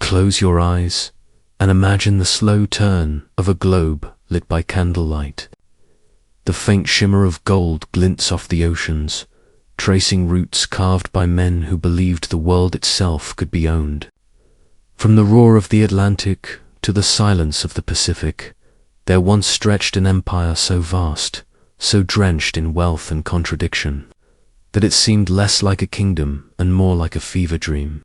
Close your eyes and imagine the slow turn of a globe lit by candlelight. The faint shimmer of gold glints off the oceans, tracing routes carved by men who believed the world itself could be owned. From the roar of the Atlantic to the silence of the Pacific, there once stretched an empire so vast, so drenched in wealth and contradiction, that it seemed less like a kingdom and more like a fever dream.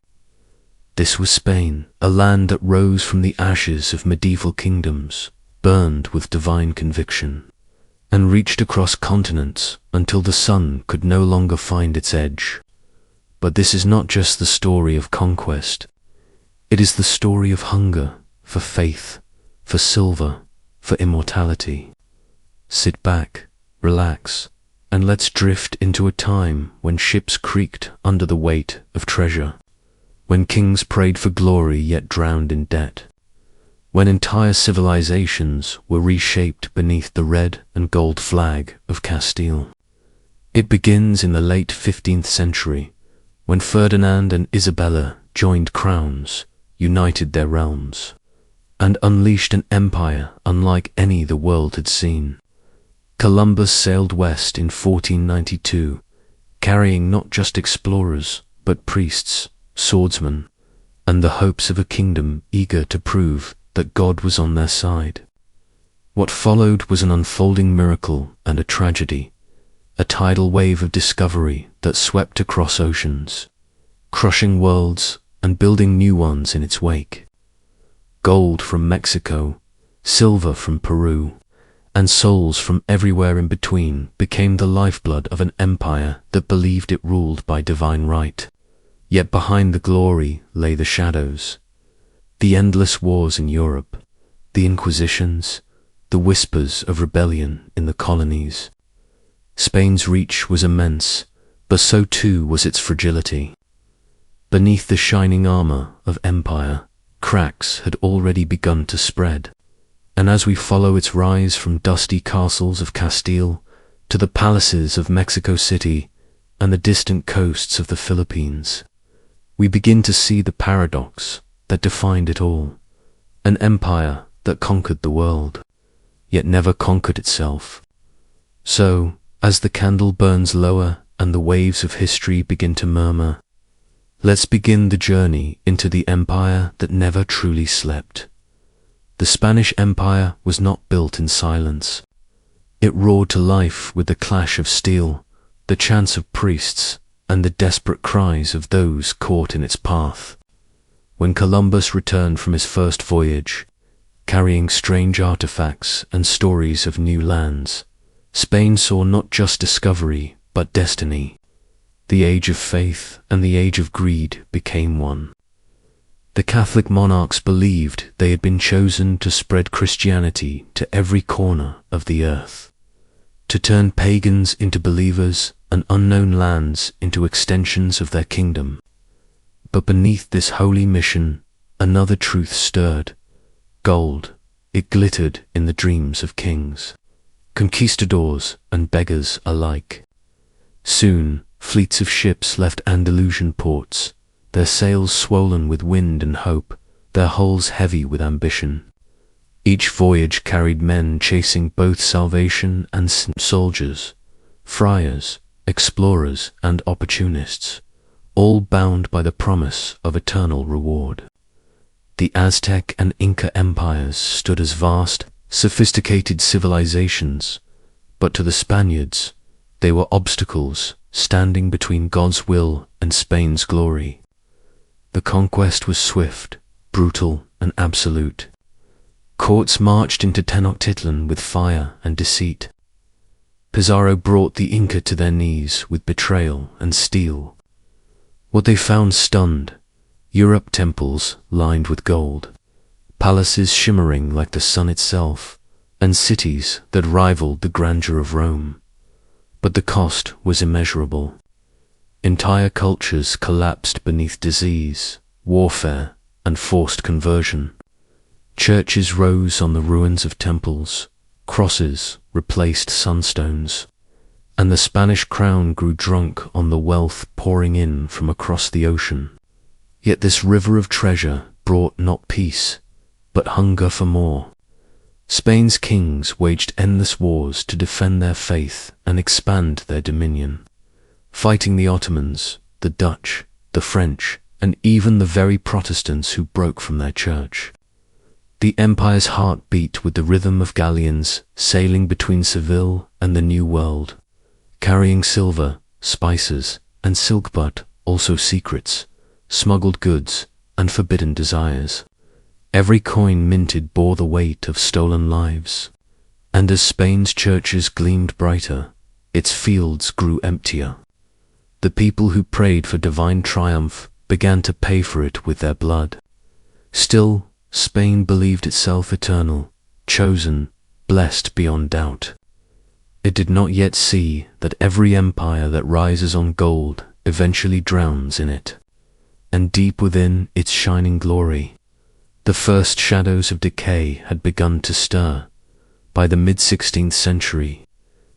This was Spain, a land that rose from the ashes of medieval kingdoms, burned with divine conviction, and reached across continents until the sun could no longer find its edge. But this is not just the story of conquest. It is the story of hunger for faith, for silver, for immortality. Sit back, relax, and let's drift into a time when ships creaked under the weight of treasure, when kings prayed for glory yet drowned in debt, when entire civilizations were reshaped beneath the red and gold flag of Castile. It begins in the late 15th century, when Ferdinand and Isabella joined crowns, united their realms, and unleashed an empire unlike any the world had seen. Columbus sailed west in 1492, carrying not just explorers, but priests, swordsmen, and the hopes of a kingdom eager to prove that God was on their side. What followed was an unfolding miracle and a tragedy, a tidal wave of discovery that swept across oceans, crushing worlds and building new ones in its wake. Gold from Mexico, silver from Peru, and souls from everywhere in between became the lifeblood of an empire that believed it ruled by divine right. Yet behind the glory lay the shadows, the endless wars in Europe, the Inquisitions, the whispers of rebellion in the colonies. Spain's reach was immense, but so too was its fragility. Beneath the shining armor of empire, cracks had already begun to spread, and as we follow its rise from dusty castles of Castile to the palaces of Mexico City and the distant coasts of the Philippines, we begin to see the paradox that defined it all, an empire that conquered the world, yet never conquered itself. So, as the candle burns lower and the waves of history begin to murmur, let's begin the journey into the empire that never truly slept. The Spanish Empire was not built in silence. It roared to life with the clash of steel, the chants of priests, and the desperate cries of those caught in its path. When Columbus returned from his first voyage, carrying strange artifacts and stories of new lands, Spain saw not just discovery, but destiny. The age of faith and the age of greed became one. The Catholic monarchs believed they had been chosen to spread Christianity to every corner of the earth, to turn pagans into believers and unknown lands into extensions of their kingdom. But beneath this holy mission, another truth stirred. Gold, it glittered in the dreams of kings, conquistadors and beggars alike. Soon, fleets of ships left Andalusian ports, their sails swollen with wind and hope, their hulls heavy with ambition. Each voyage carried men chasing both salvation and soldiers, friars, explorers, and opportunists, all bound by the promise of eternal reward. The Aztec and Inca empires stood as vast, sophisticated civilizations, but to the Spaniards, they were obstacles standing between God's will and Spain's glory. The conquest was swift, brutal, and absolute. Courts marched into Tenochtitlan with fire and deceit. Pizarro brought the Inca to their knees with betrayal and steel. What they found stunned: Europe temples lined with gold, palaces shimmering like the sun itself, and cities that rivaled the grandeur of Rome. But the cost was immeasurable. Entire cultures collapsed beneath disease, warfare, and forced conversion. Churches rose on the ruins of temples, crosses replaced sunstones, and the Spanish crown grew drunk on the wealth pouring in from across the ocean. Yet this river of treasure brought not peace, but hunger for more. Spain's kings waged endless wars to defend their faith and expand their dominion, fighting the Ottomans, the Dutch, the French, and even the very Protestants who broke from their church. The empire's heart beat with the rhythm of galleons sailing between Seville and the New World, carrying silver, spices, and silk, but also secrets, smuggled goods, and forbidden desires. Every coin minted bore the weight of stolen lives, and as Spain's churches gleamed brighter, its fields grew emptier. The people who prayed for divine triumph began to pay for it with their blood. Still, Spain believed itself eternal, chosen, blessed beyond doubt. It did not yet see that every empire that rises on gold eventually drowns in it, and deep within its shining glory, the first shadows of decay had begun to stir. By the mid-16th century,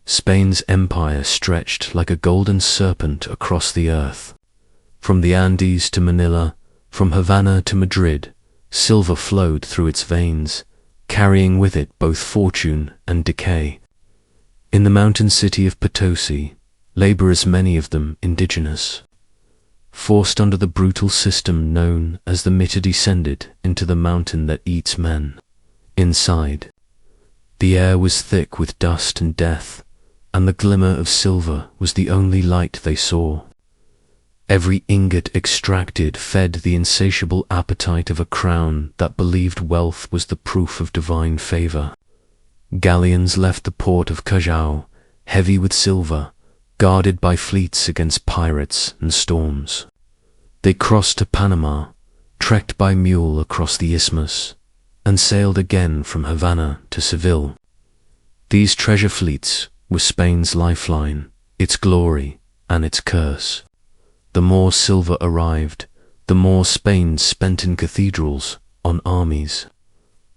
Spain's empire stretched like a golden serpent across the earth. From the Andes to Manila, from Havana to Madrid, silver flowed through its veins, carrying with it both fortune and decay. In the mountain city of Potosi, laborers, many of them indigenous, forced under the brutal system known as the Mita, descended into the mountain that eats men. Inside, the air was thick with dust and death, and the glimmer of silver was the only light they saw. Every ingot extracted fed the insatiable appetite of a crown that believed wealth was the proof of divine favor. Galleons left the port of Callao, heavy with silver, guarded by fleets against pirates and storms. They crossed to Panama, trekked by mule across the isthmus, and sailed again from Havana to Seville. These treasure fleets were Spain's lifeline, its glory, and its curse. The more silver arrived, the more Spain spent in cathedrals, on armies,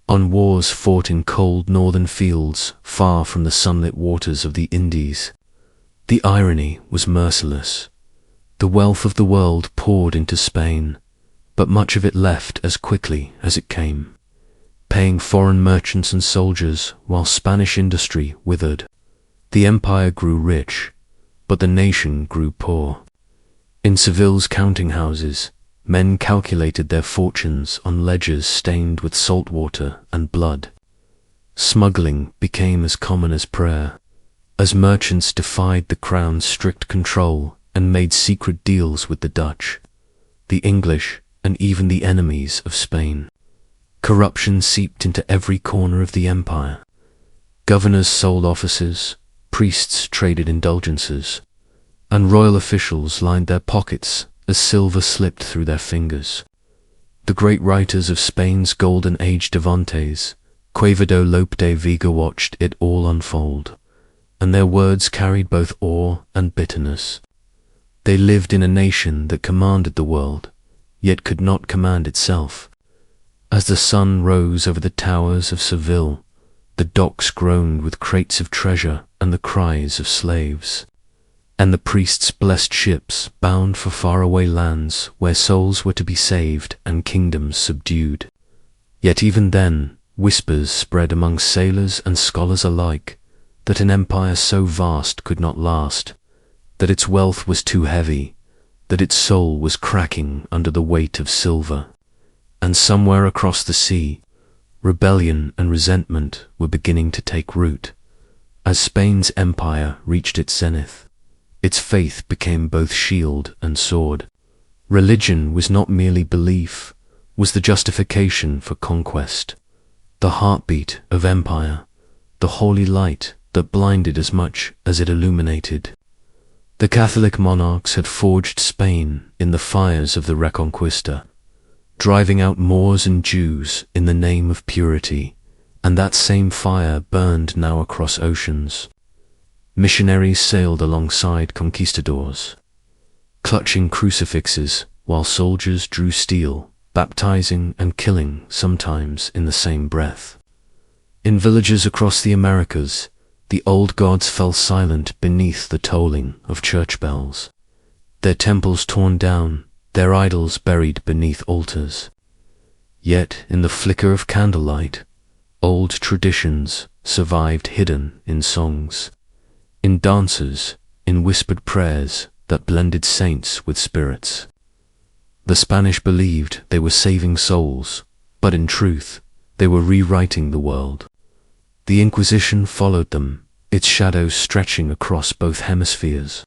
on wars fought in cold northern fields far from the sunlit waters of the Indies. The irony was merciless. The wealth of the world poured into Spain, but much of it left as quickly as it came, paying foreign merchants and soldiers while Spanish industry withered. The empire grew rich, but the nation grew poor. In Seville's counting houses, men calculated their fortunes on ledgers stained with salt water and blood. Smuggling became as common as prayer, as merchants defied the crown's strict control and made secret deals with the Dutch, the English, and even the enemies of Spain. Corruption seeped into every corner of the empire. Governors sold offices, priests traded indulgences, and royal officials lined their pockets as silver slipped through their fingers. The great writers of Spain's golden age, Cervantes, Quevedo, Lope de Vega, watched it all unfold, and their words carried both awe and bitterness. They lived in a nation that commanded the world, yet could not command itself. As the sun rose over the towers of Seville, the docks groaned with crates of treasure and the cries of slaves, and the priests blessed ships bound for faraway lands where souls were to be saved and kingdoms subdued. Yet even then, whispers spread among sailors and scholars alike that an empire so vast could not last, that its wealth was too heavy, that its soul was cracking under the weight of silver. And somewhere across the sea, rebellion and resentment were beginning to take root. As Spain's empire reached its zenith, its faith became both shield and sword. Religion was not merely belief, was the justification for conquest, the heartbeat of empire, the holy light that blinded as much as it illuminated. The Catholic monarchs had forged Spain in the fires of the Reconquista, driving out Moors and Jews in the name of purity, and that same fire burned now across oceans. Missionaries sailed alongside conquistadors, clutching crucifixes while soldiers drew steel, baptizing and killing sometimes in the same breath. In villages across the Americas, the old gods fell silent beneath the tolling of church bells, their temples torn down, their idols buried beneath altars. Yet in the flicker of candlelight, old traditions survived hidden in songs, in dances, in whispered prayers that blended saints with spirits. The Spanish believed they were saving souls, but in truth, they were rewriting the world. The Inquisition followed them, its shadows stretching across both hemispheres.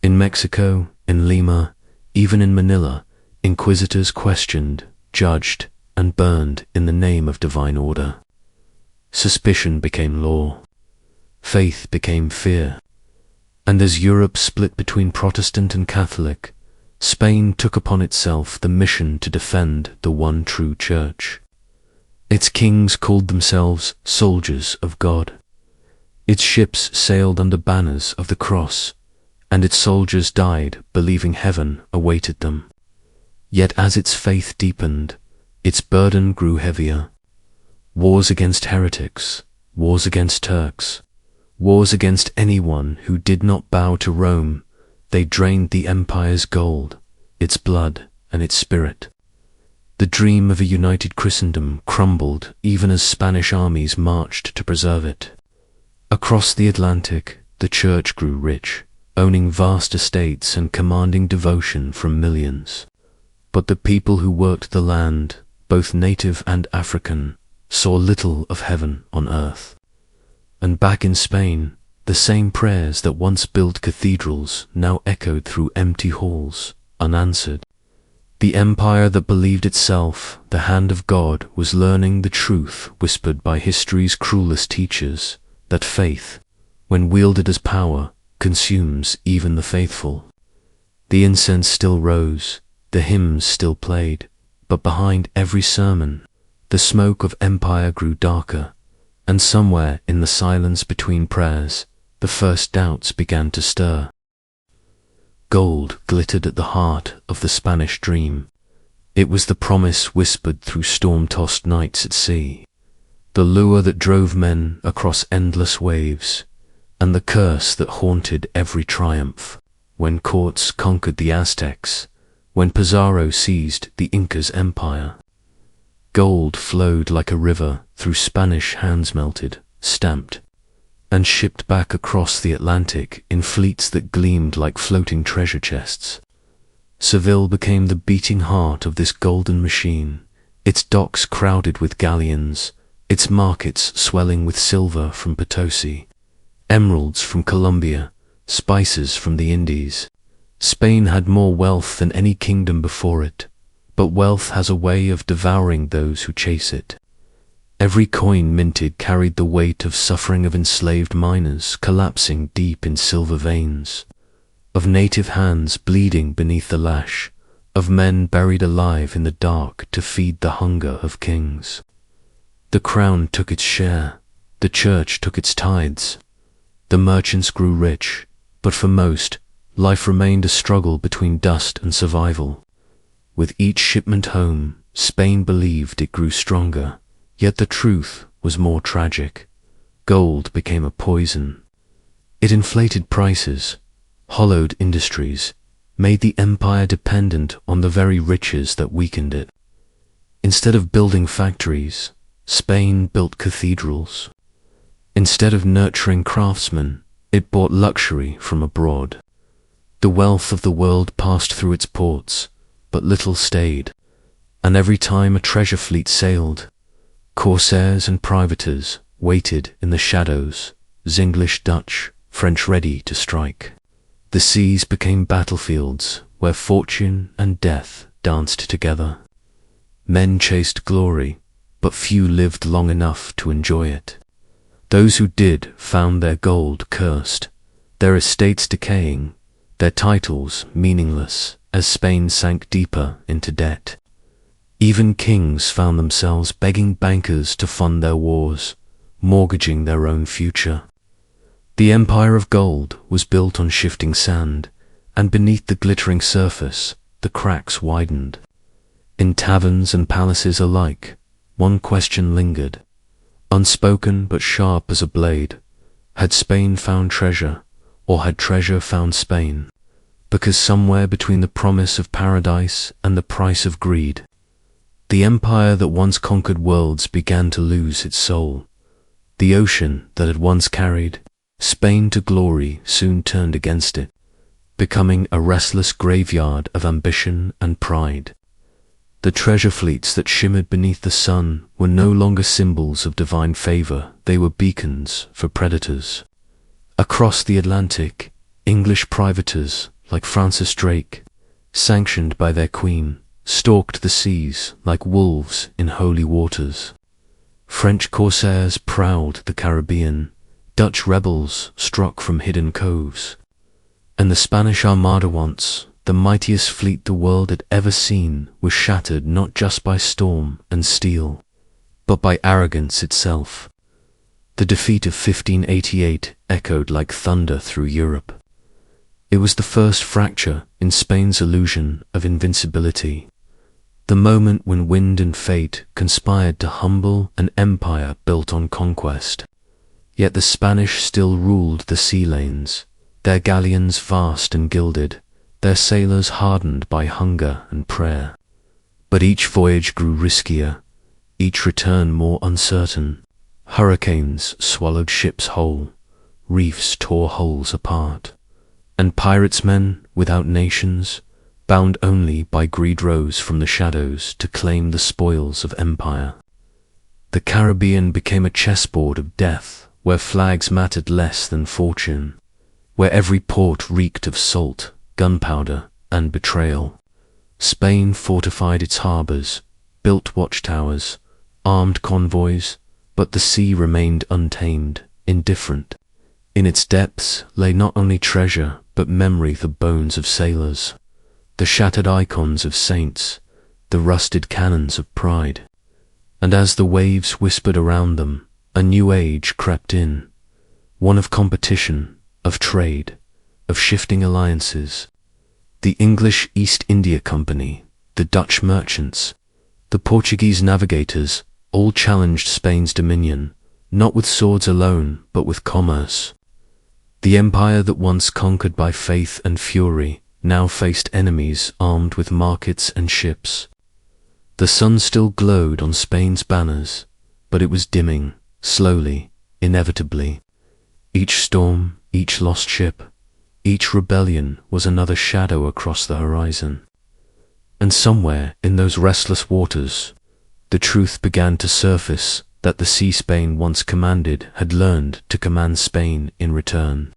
In Mexico, in Lima, even in Manila, inquisitors questioned, judged, and burned in the name of divine order. Suspicion became law. Faith became fear. And as Europe split between Protestant and Catholic, Spain took upon itself the mission to defend the one true church. Its kings called themselves soldiers of God. Its ships sailed under banners of the cross, and its soldiers died believing heaven awaited them. Yet as its faith deepened, its burden grew heavier. Wars against heretics, wars against Turks, wars against anyone who did not bow to Rome. They drained the empire's gold, its blood, and its spirit. The dream of a united Christendom crumbled even as Spanish armies marched to preserve it. Across the Atlantic, the church grew rich, owning vast estates and commanding devotion from millions. But the people who worked the land, both native and African, saw little of heaven on earth. And back in Spain, the same prayers that once built cathedrals now echoed through empty halls, unanswered. The empire that believed itself the hand of God was learning the truth whispered by history's cruelest teachers, that faith, when wielded as power, consumes even the faithful. The incense still rose, the hymns still played, but behind every sermon, the smoke of empire grew darker, and somewhere in the silence between prayers, the first doubts began to stir. Gold glittered at the heart of the Spanish dream. It was the promise whispered through storm-tossed nights at sea, the lure that drove men across endless waves, and the curse that haunted every triumph, when courts conquered the Aztecs, when Pizarro seized the Inca's empire. Gold flowed like a river through Spanish hands melted, stamped, and shipped back across the Atlantic in fleets that gleamed like floating treasure chests. Seville became the beating heart of this golden machine, its docks crowded with galleons, its markets swelling with silver from Potosi, emeralds from Colombia, spices from the Indies. Spain had more wealth than any kingdom before it, but wealth has a way of devouring those who chase it. Every coin minted carried the weight of suffering of enslaved miners collapsing deep in silver veins, of native hands bleeding beneath the lash, of men buried alive in the dark to feed the hunger of kings. The crown took its share, the church took its tithes, the merchants grew rich, but for most, life remained a struggle between dust and survival. With each shipment home, Spain believed it grew stronger, yet the truth was more tragic. Gold became a poison. It inflated prices, hollowed industries, made the empire dependent on the very riches that weakened it. Instead of building factories, Spain built cathedrals. Instead of nurturing craftsmen, it bought luxury from abroad. The wealth of the world passed through its ports, but little stayed, and every time a treasure fleet sailed, corsairs and privateers waited in the shadows, English, Dutch, French ready to strike. The seas became battlefields where fortune and death danced together. Men chased glory, but few lived long enough to enjoy it. Those who did found their gold cursed, their estates decaying, their titles meaningless as Spain sank deeper into debt. Even kings found themselves begging bankers to fund their wars, mortgaging their own future. The empire of gold was built on shifting sand, and beneath the glittering surface, the cracks widened. In taverns and palaces alike, one question lingered, unspoken but sharp as a blade. Had Spain found treasure, or had treasure found Spain? Because somewhere between the promise of paradise and the price of greed, The empire that once conquered worlds began to lose its soul. The ocean that had once carried Spain to glory soon turned against it, becoming a restless graveyard of ambition and pride. The treasure fleets that shimmered beneath the sun were no longer symbols of divine favor, they were beacons for predators. Across the Atlantic, English privateers like Francis Drake, sanctioned by their queen, stalked the seas like wolves in holy waters. French corsairs prowled the Caribbean, Dutch rebels struck from hidden coves, and the Spanish Armada, once the mightiest fleet the world had ever seen, was shattered not just by storm and steel, but by arrogance itself. The defeat of 1588 echoed like thunder through Europe. It was the first fracture in Spain's illusion of invincibility, the moment when wind and fate conspired to humble an empire built on conquest. Yet the Spanish still ruled the sea lanes, their galleons vast and gilded, their sailors hardened by hunger and prayer. But each voyage grew riskier, each return more uncertain. Hurricanes swallowed ships whole, reefs tore hulls apart, and pirates' men without nations, bound only by greed, rose from the shadows to claim the spoils of empire. The Caribbean became a chessboard of death, where flags mattered less than fortune, where every port reeked of salt, gunpowder, and betrayal. Spain fortified its harbors, built watchtowers, armed convoys, but the sea remained untamed, indifferent. In its depths lay not only treasure, but memory, the bones of sailors, the shattered icons of saints, the rusted cannons of pride. And as the waves whispered around them, a new age crept in, one of competition, of trade, of shifting alliances. The English East India Company, the Dutch merchants, the Portuguese navigators, all challenged Spain's dominion, not with swords alone, but with commerce. The empire that once conquered by faith and fury now faced enemies armed with markets and ships. The sun still glowed on Spain's banners, but it was dimming, slowly, inevitably. Each storm, each lost ship, each rebellion was another shadow across the horizon. And somewhere in those restless waters, the truth began to surface that the sea Spain once commanded had learned to command Spain in return.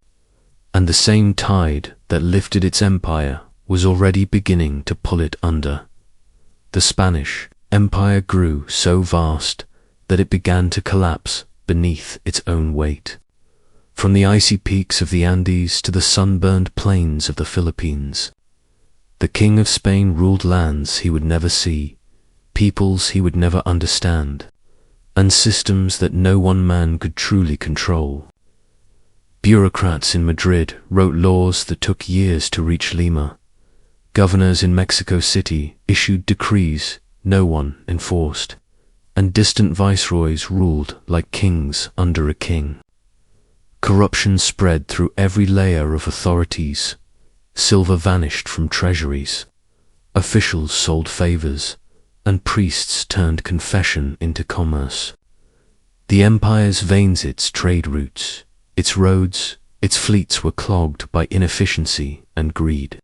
And the same tide that lifted its empire was already beginning to pull it under. The Spanish empire grew so vast that it began to collapse beneath its own weight. From the icy peaks of the Andes to the sunburned plains of the Philippines, the King of Spain ruled lands he would never see, peoples he would never understand, and systems that no one man could truly control. Bureaucrats in Madrid wrote laws that took years to reach Lima. Governors in Mexico City issued decrees no one enforced, and distant viceroys ruled like kings under a king. Corruption spread through every layer of authorities. Silver vanished from treasuries. Officials sold favors, and priests turned confession into commerce. The empire's veins, its trade routes, its roads, its fleets were clogged by inefficiency and greed.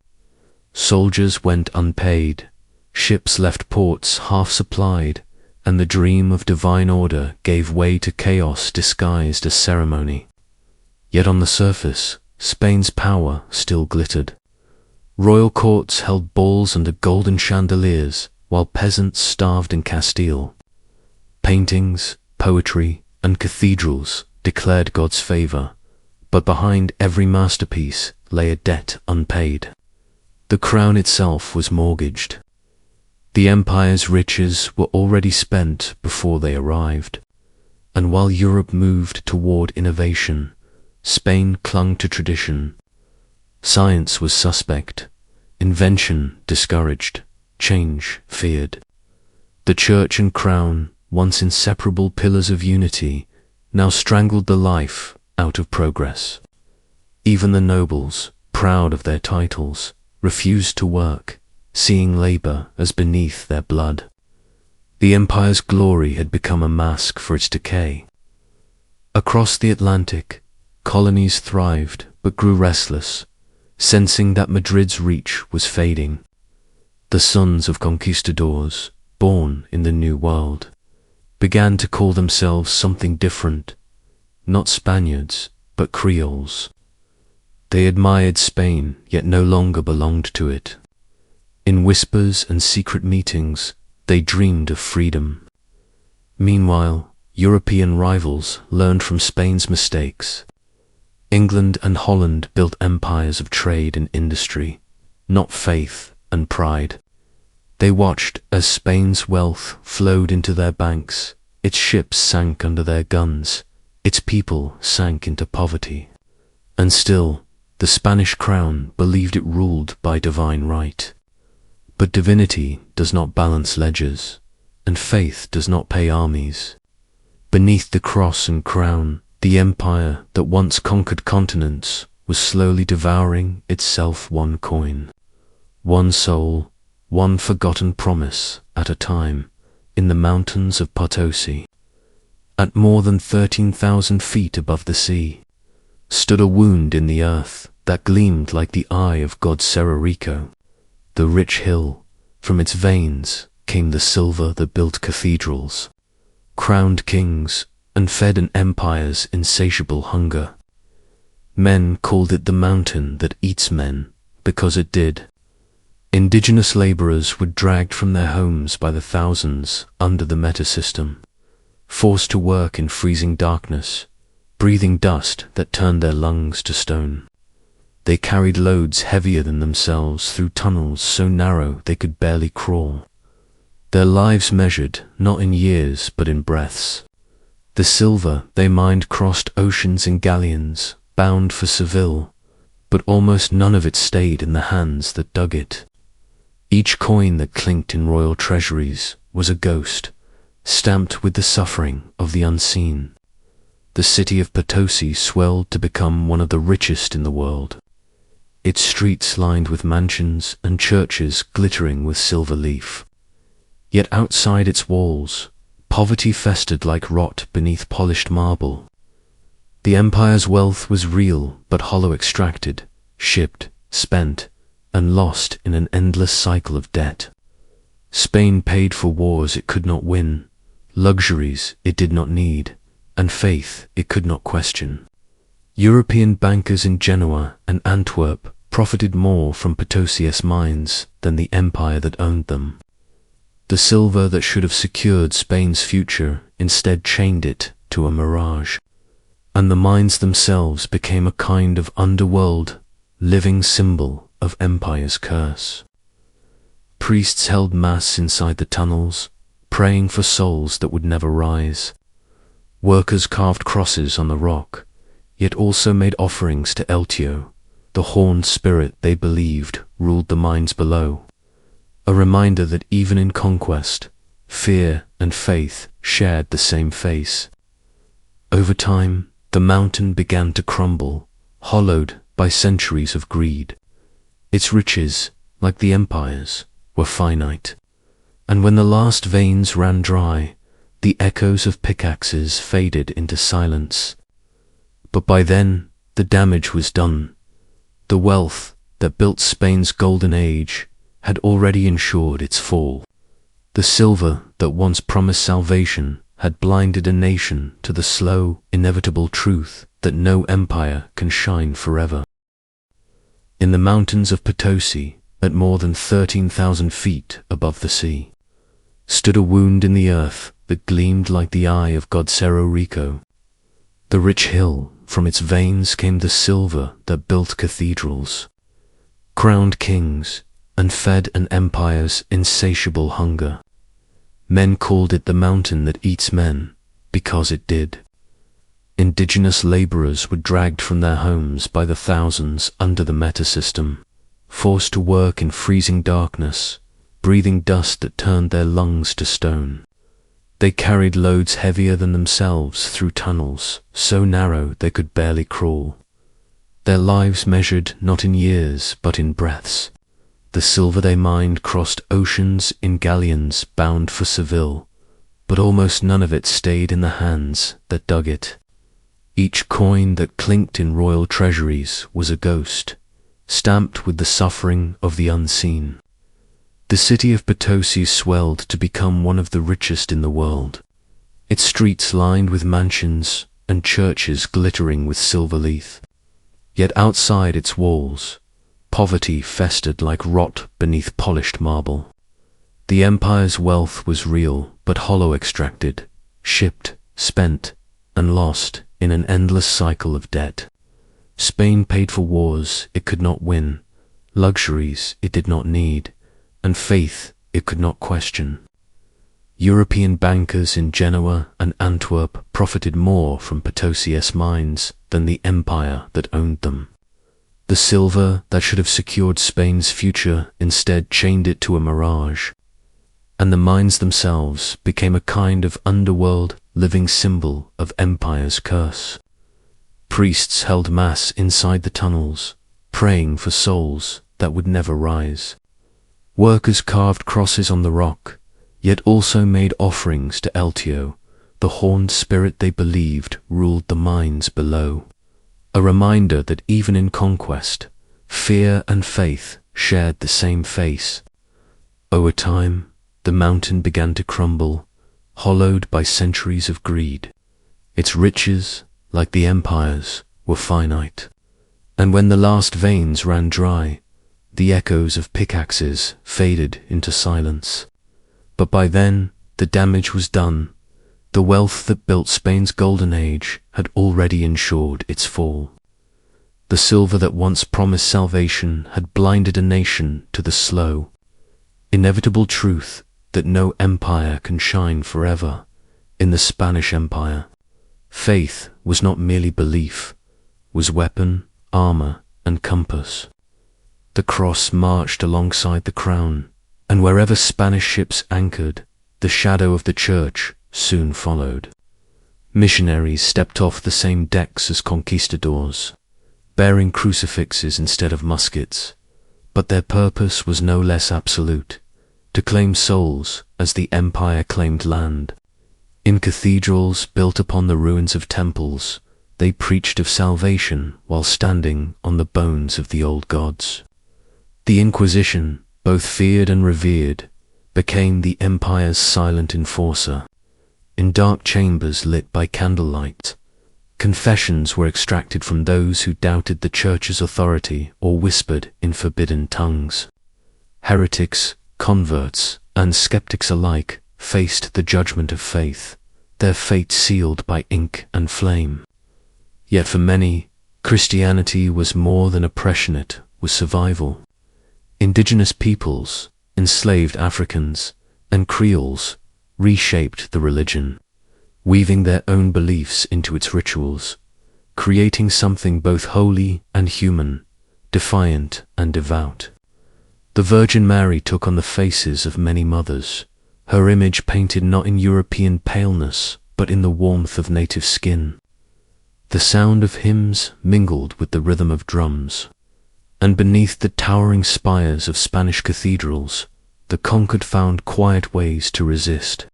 Soldiers went unpaid, ships left ports half-supplied, and the dream of divine order gave way to chaos disguised as ceremony. Yet on the surface, Spain's power still glittered. Royal courts held balls under golden chandeliers, while peasants starved in Castile. Paintings, poetry, and cathedrals declared God's favor, but behind every masterpiece lay a debt unpaid. The crown itself was mortgaged. The empire's riches were already spent before they arrived, and while Europe moved toward innovation, Spain clung to tradition. Science was suspect, invention discouraged, change feared. The church and crown, once inseparable pillars of unity, now strangled the life out of progress. Even the nobles, proud of their titles, refused to work, seeing labor as beneath their blood. The empire's glory had become a mask for its decay. Across the Atlantic, colonies thrived but grew restless, sensing that Madrid's reach was fading. The sons of conquistadors, born in the New World, began to call themselves something different, not Spaniards, but Creoles. They admired Spain, yet no longer belonged to it. In whispers and secret meetings, they dreamed of freedom. Meanwhile, European rivals learned from Spain's mistakes. England and Holland built empires of trade and industry, not faith and pride. They watched as Spain's wealth flowed into their banks, its ships sank under their guns, its people sank into poverty. And still, the Spanish crown believed it ruled by divine right. But divinity does not balance ledgers, and faith does not pay armies. Beneath the cross and crown, the empire that once conquered continents was slowly devouring itself, one coin, one soul, one forgotten promise at a time, in the mountains of Potosi. At more than 13,000 feet above the sea, stood a wound in the earth that gleamed like the eye of God Serrarico. The rich hill, from its veins came the silver that built cathedrals, crowned kings, and fed an empire's insatiable hunger. Men called it the mountain that eats men, because it did. Indigenous laborers were dragged from their homes by the thousands under the metasystem, forced to work in freezing darkness, breathing dust that turned their lungs to stone. They carried loads heavier than themselves through tunnels so narrow they could barely crawl. Their lives measured not in years but in breaths. The silver they mined crossed oceans in galleons, bound for Seville, but almost none of it stayed in the hands that dug it. Each coin that clinked in royal treasuries was a ghost, stamped with the suffering of the unseen. The city of Potosi swelled to become one of the richest in the world, its streets lined with mansions and churches glittering with silver leaf. Yet outside its walls, poverty festered like rot beneath polished marble. The empire's wealth was real but hollow, extracted, shipped, spent, and lost in an endless cycle of debt. Spain paid for wars it could not win, luxuries it did not need, and faith it could not question. European bankers in Genoa and Antwerp profited more from Potosi's mines than the empire that owned them. The silver that should have secured Spain's future instead chained it to a mirage, and the mines themselves became a kind of underworld, living symbol of empire's curse. Priests held mass inside the tunnels, praying for souls that would never rise. Workers carved crosses on the rock, yet also made offerings to Eltio, the horned spirit they believed ruled the mines below. A reminder that even in conquest, fear and faith shared the same face. Over time, the mountain began to crumble, hollowed by centuries of greed. Its riches, like the empire's, were finite, and when the last veins ran dry, the echoes of pickaxes faded into silence. But by then, the damage was done. The wealth that built Spain's golden age had already ensured its fall. The silver that once promised salvation had blinded a nation to the slow, inevitable truth that no empire can shine forever. In the mountains of Potosi, at more than 13,000 feet above the sea, stood a wound in the earth that gleamed like the eye of God Serrarico. The rich hill, from its veins came the silver that built cathedrals, crowned kings, and fed an empire's insatiable hunger. Men called it the mountain that eats men, because it did. Indigenous laborers were dragged from their homes by the thousands under the metasystem, forced to work in freezing darkness, breathing dust that turned their lungs to stone. They carried loads heavier than themselves through tunnels so narrow they could barely crawl. Their lives measured not in years but in breaths. The silver they mined crossed oceans in galleons bound for Seville, but almost none of it stayed in the hands that dug it. Each coin that clinked in royal treasuries was a ghost, stamped with the suffering of the unseen. The city of Potosi swelled to become one of the richest in the world, its streets lined with mansions and churches glittering with silver leaf. Yet outside its walls, poverty festered like rot beneath polished marble. The empire's wealth was real, but hollow, extracted, shipped, spent, and lost in an endless cycle of debt. Spain paid for wars it could not win, luxuries it did not need, and faith it could not question. European bankers in Genoa and Antwerp profited more from Potosi's mines than the empire that owned them. The silver that should have secured Spain's future instead chained it to a mirage, and the mines themselves became a kind of underworld living symbol of empire's curse. Priests held mass inside the tunnels, praying for souls that would never rise. Workers carved crosses on the rock, yet also made offerings to Eltio, the horned spirit they believed ruled the mines below. A reminder that even in conquest, fear and faith shared the same face. Over time, the mountain began to crumble, hollowed by centuries of greed. Its riches, like the empire's, were finite, and when the last veins ran dry, the echoes of pickaxes faded into silence. But by then, the damage was done. The wealth that built Spain's golden age had already ensured its fall. The silver that once promised salvation had blinded a nation to the slow, inevitable truth that no empire can shine forever. In the Spanish Empire, faith was not merely belief, was weapon, armor, and compass. The cross marched alongside the crown, and wherever Spanish ships anchored, the shadow of the church soon followed. Missionaries stepped off the same decks as conquistadors, bearing crucifixes instead of muskets, but their purpose was no less absolute: to claim souls as the empire claimed land. In cathedrals built upon the ruins of temples, they preached of salvation while standing on the bones of the old gods. The Inquisition, both feared and revered, became the empire's silent enforcer. In dark chambers lit by candlelight, confessions were extracted from those who doubted the church's authority or whispered in forbidden tongues. Heretics, converts, and skeptics alike faced the judgment of faith, their fate sealed by ink and flame. Yet for many, Christianity was more than oppression, it was survival. Indigenous peoples, enslaved Africans, and Creoles reshaped the religion, weaving their own beliefs into its rituals, creating something both holy and human, defiant and devout. The Virgin Mary took on the faces of many mothers, her image painted not in European paleness, but in the warmth of native skin. The sound of hymns mingled with the rhythm of drums, and beneath the towering spires of Spanish cathedrals, the conquered found quiet ways to resist.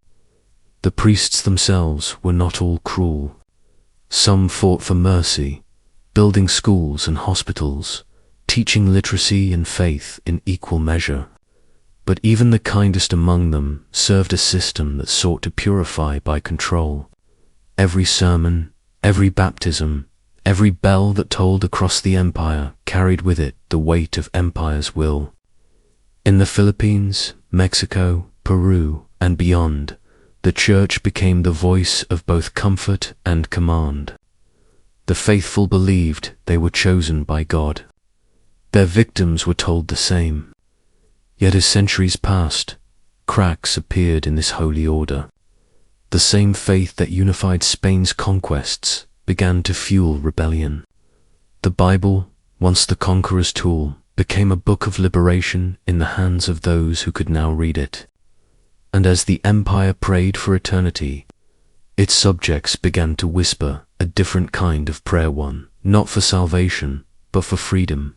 The priests themselves were not all cruel. Some fought for mercy, building schools and hospitals, teaching literacy and faith in equal measure. But even the kindest among them served a system that sought to purify by control. Every sermon, every baptism, every bell that tolled across the empire carried with it the weight of empire's will. In the Philippines, Mexico, Peru, and beyond, the church became the voice of both comfort and command. The faithful believed they were chosen by God. Their victims were told the same. Yet as centuries passed, cracks appeared in this holy order. The same faith that unified Spain's conquests began to fuel rebellion. The Bible, once the conqueror's tool, became a book of liberation in the hands of those who could now read it. And as the empire prayed for eternity, its subjects began to whisper a different kind of prayer, one not for salvation, but for freedom.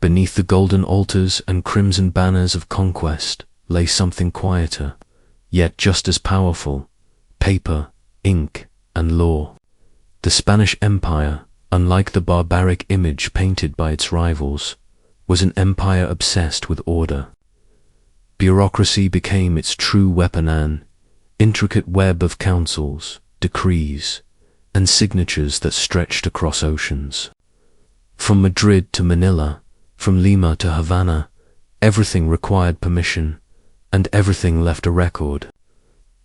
Beneath the golden altars and crimson banners of conquest lay something quieter, yet just as powerful: paper, ink, and law. The Spanish Empire, unlike the barbaric image painted by its rivals, was an empire obsessed with order. Bureaucracy became its true weapon, an intricate web of councils, decrees, and signatures that stretched across oceans. From Madrid to Manila, from Lima to Havana, everything required permission, and everything left a record.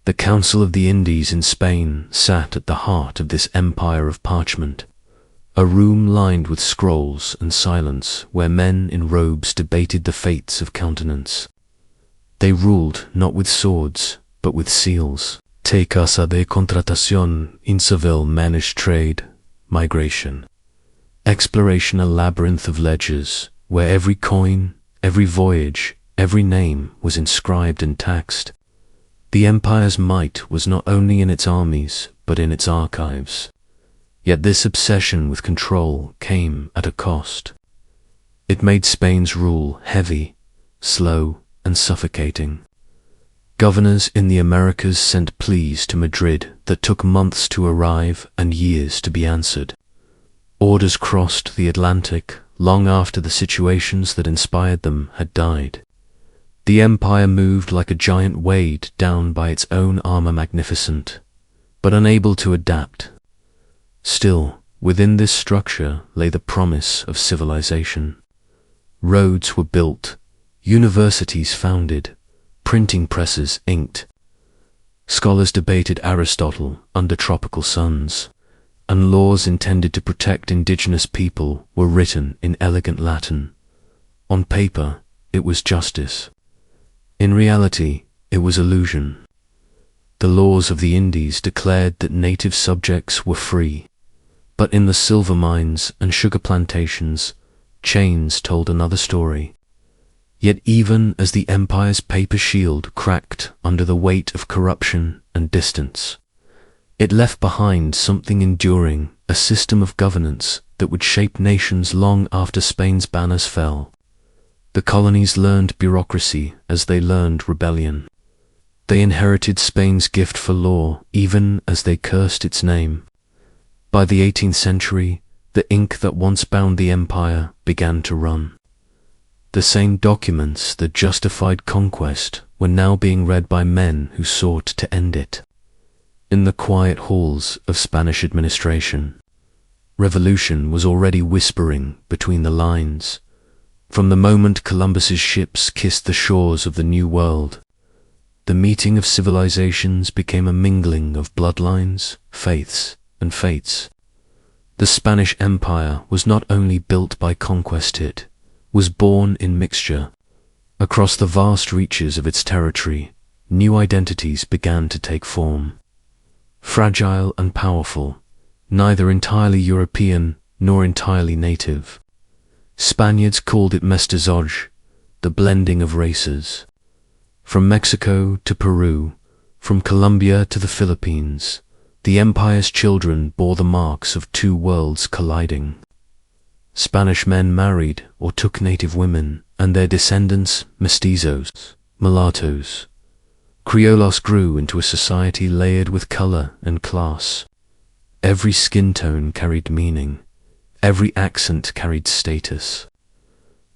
The Council of the Indies in Spain sat at the heart of this empire of parchment, a room lined with scrolls and silence where men in robes debated the fates of continents. They ruled not with swords, but with seals. Te casa de contratación in civil managed trade, migration. Exploration, a labyrinth of ledgers, where every coin, every voyage, every name was inscribed and taxed. The empire's might was not only in its armies, but in its archives. Yet this obsession with control came at a cost. It made Spain's rule heavy, slow, and suffocating. Governors in the Americas sent pleas to Madrid that took months to arrive and years to be answered. Orders crossed the Atlantic long after the situations that inspired them had died. The empire moved like a giant weighed down by its own armor, magnificent, but unable to adapt. Still, within this structure lay the promise of civilization. Roads were built, universities founded, printing presses inked. Scholars debated Aristotle under tropical suns, and laws intended to protect indigenous people were written in elegant Latin. On paper, it was justice. In reality, it was illusion. The laws of the Indies declared that native subjects were free, but in the silver mines and sugar plantations, chains told another story. Yet even as the empire's paper shield cracked under the weight of corruption and distance, it left behind something enduring, a system of governance that would shape nations long after Spain's banners fell. The colonies learned bureaucracy as they learned rebellion. They inherited Spain's gift for law even as they cursed its name. By the 18th century, the ink that once bound the empire began to run. The same documents that justified conquest were now being read by men who sought to end it. In the quiet halls of Spanish administration, revolution was already whispering between the lines. From the moment Columbus's ships kissed the shores of the New World, the meeting of civilizations became a mingling of bloodlines, faiths, and fates. The Spanish Empire was not only built by conquest, it was born in mixture. Across the vast reaches of its territory, new identities began to take form. Fragile and powerful, neither entirely European nor entirely native. Spaniards called it mestizaje, the blending of races. From Mexico to Peru, from Colombia to the Philippines, the empire's children bore the marks of two worlds colliding. Spanish men married or took native women, and their descendants, mestizos, mulattoes. Criollos grew into a society layered with color and class. Every skin tone carried meaning. Every accent carried status.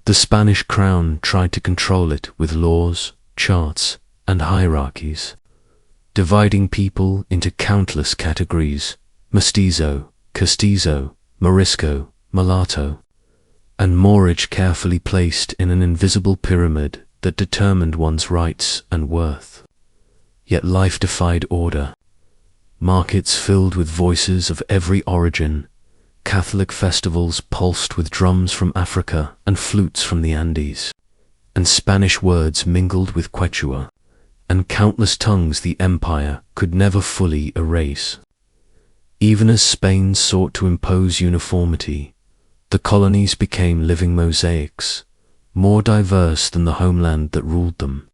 The Spanish crown tried to control it with laws, charts, and hierarchies, dividing people into countless categories: mestizo, castizo, morisco, mulatto, and Moorish carefully placed in an invisible pyramid that determined one's rights and worth. Yet life defied order. Markets filled with voices of every origin, Catholic festivals pulsed with drums from Africa and flutes from the Andes, and Spanish words mingled with Quechua, and countless tongues the empire could never fully erase. Even as Spain sought to impose uniformity, the colonies became living mosaics, more diverse than the homeland that ruled them.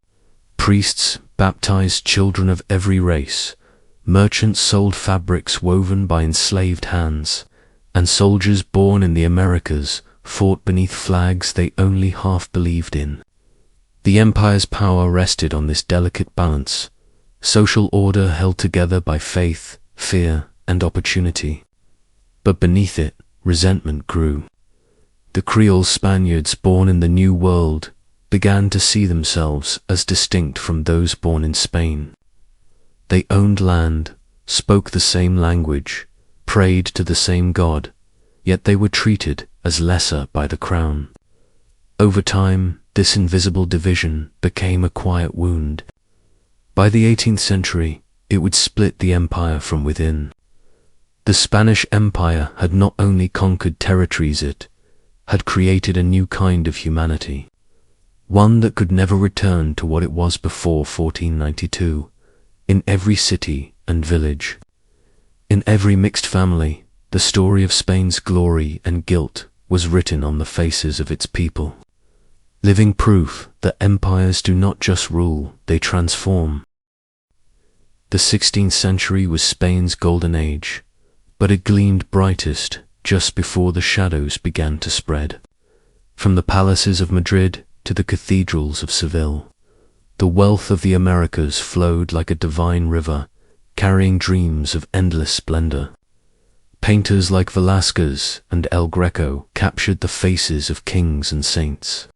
Priests baptized children of every race, merchants sold fabrics woven by enslaved hands, and soldiers born in the Americas fought beneath flags they only half believed in. The empire's power rested on this delicate balance, social order held together by faith, fear, and opportunity. But beneath it, resentment grew. The Creole Spaniards born in the New World began to see themselves as distinct from those born in Spain. They owned land, spoke the same language, prayed to the same God, yet they were treated as lesser by the crown. Over time, this invisible division became a quiet wound. By the 18th century, it would split the empire from within. The Spanish Empire had not only conquered territories, it had created a new kind of humanity, one that could never return to what it was before 1492, in every city and village. In every mixed family, the story of Spain's glory and guilt was written on the faces of its people. Living proof that empires do not just rule, they transform. The 16th century was Spain's golden age, but it gleamed brightest just before the shadows began to spread. From the palaces of Madrid to the cathedrals of Seville, the wealth of the Americas flowed like a divine river, carrying dreams of endless splendor. Painters like Velázquez and El Greco captured the faces of kings and saints,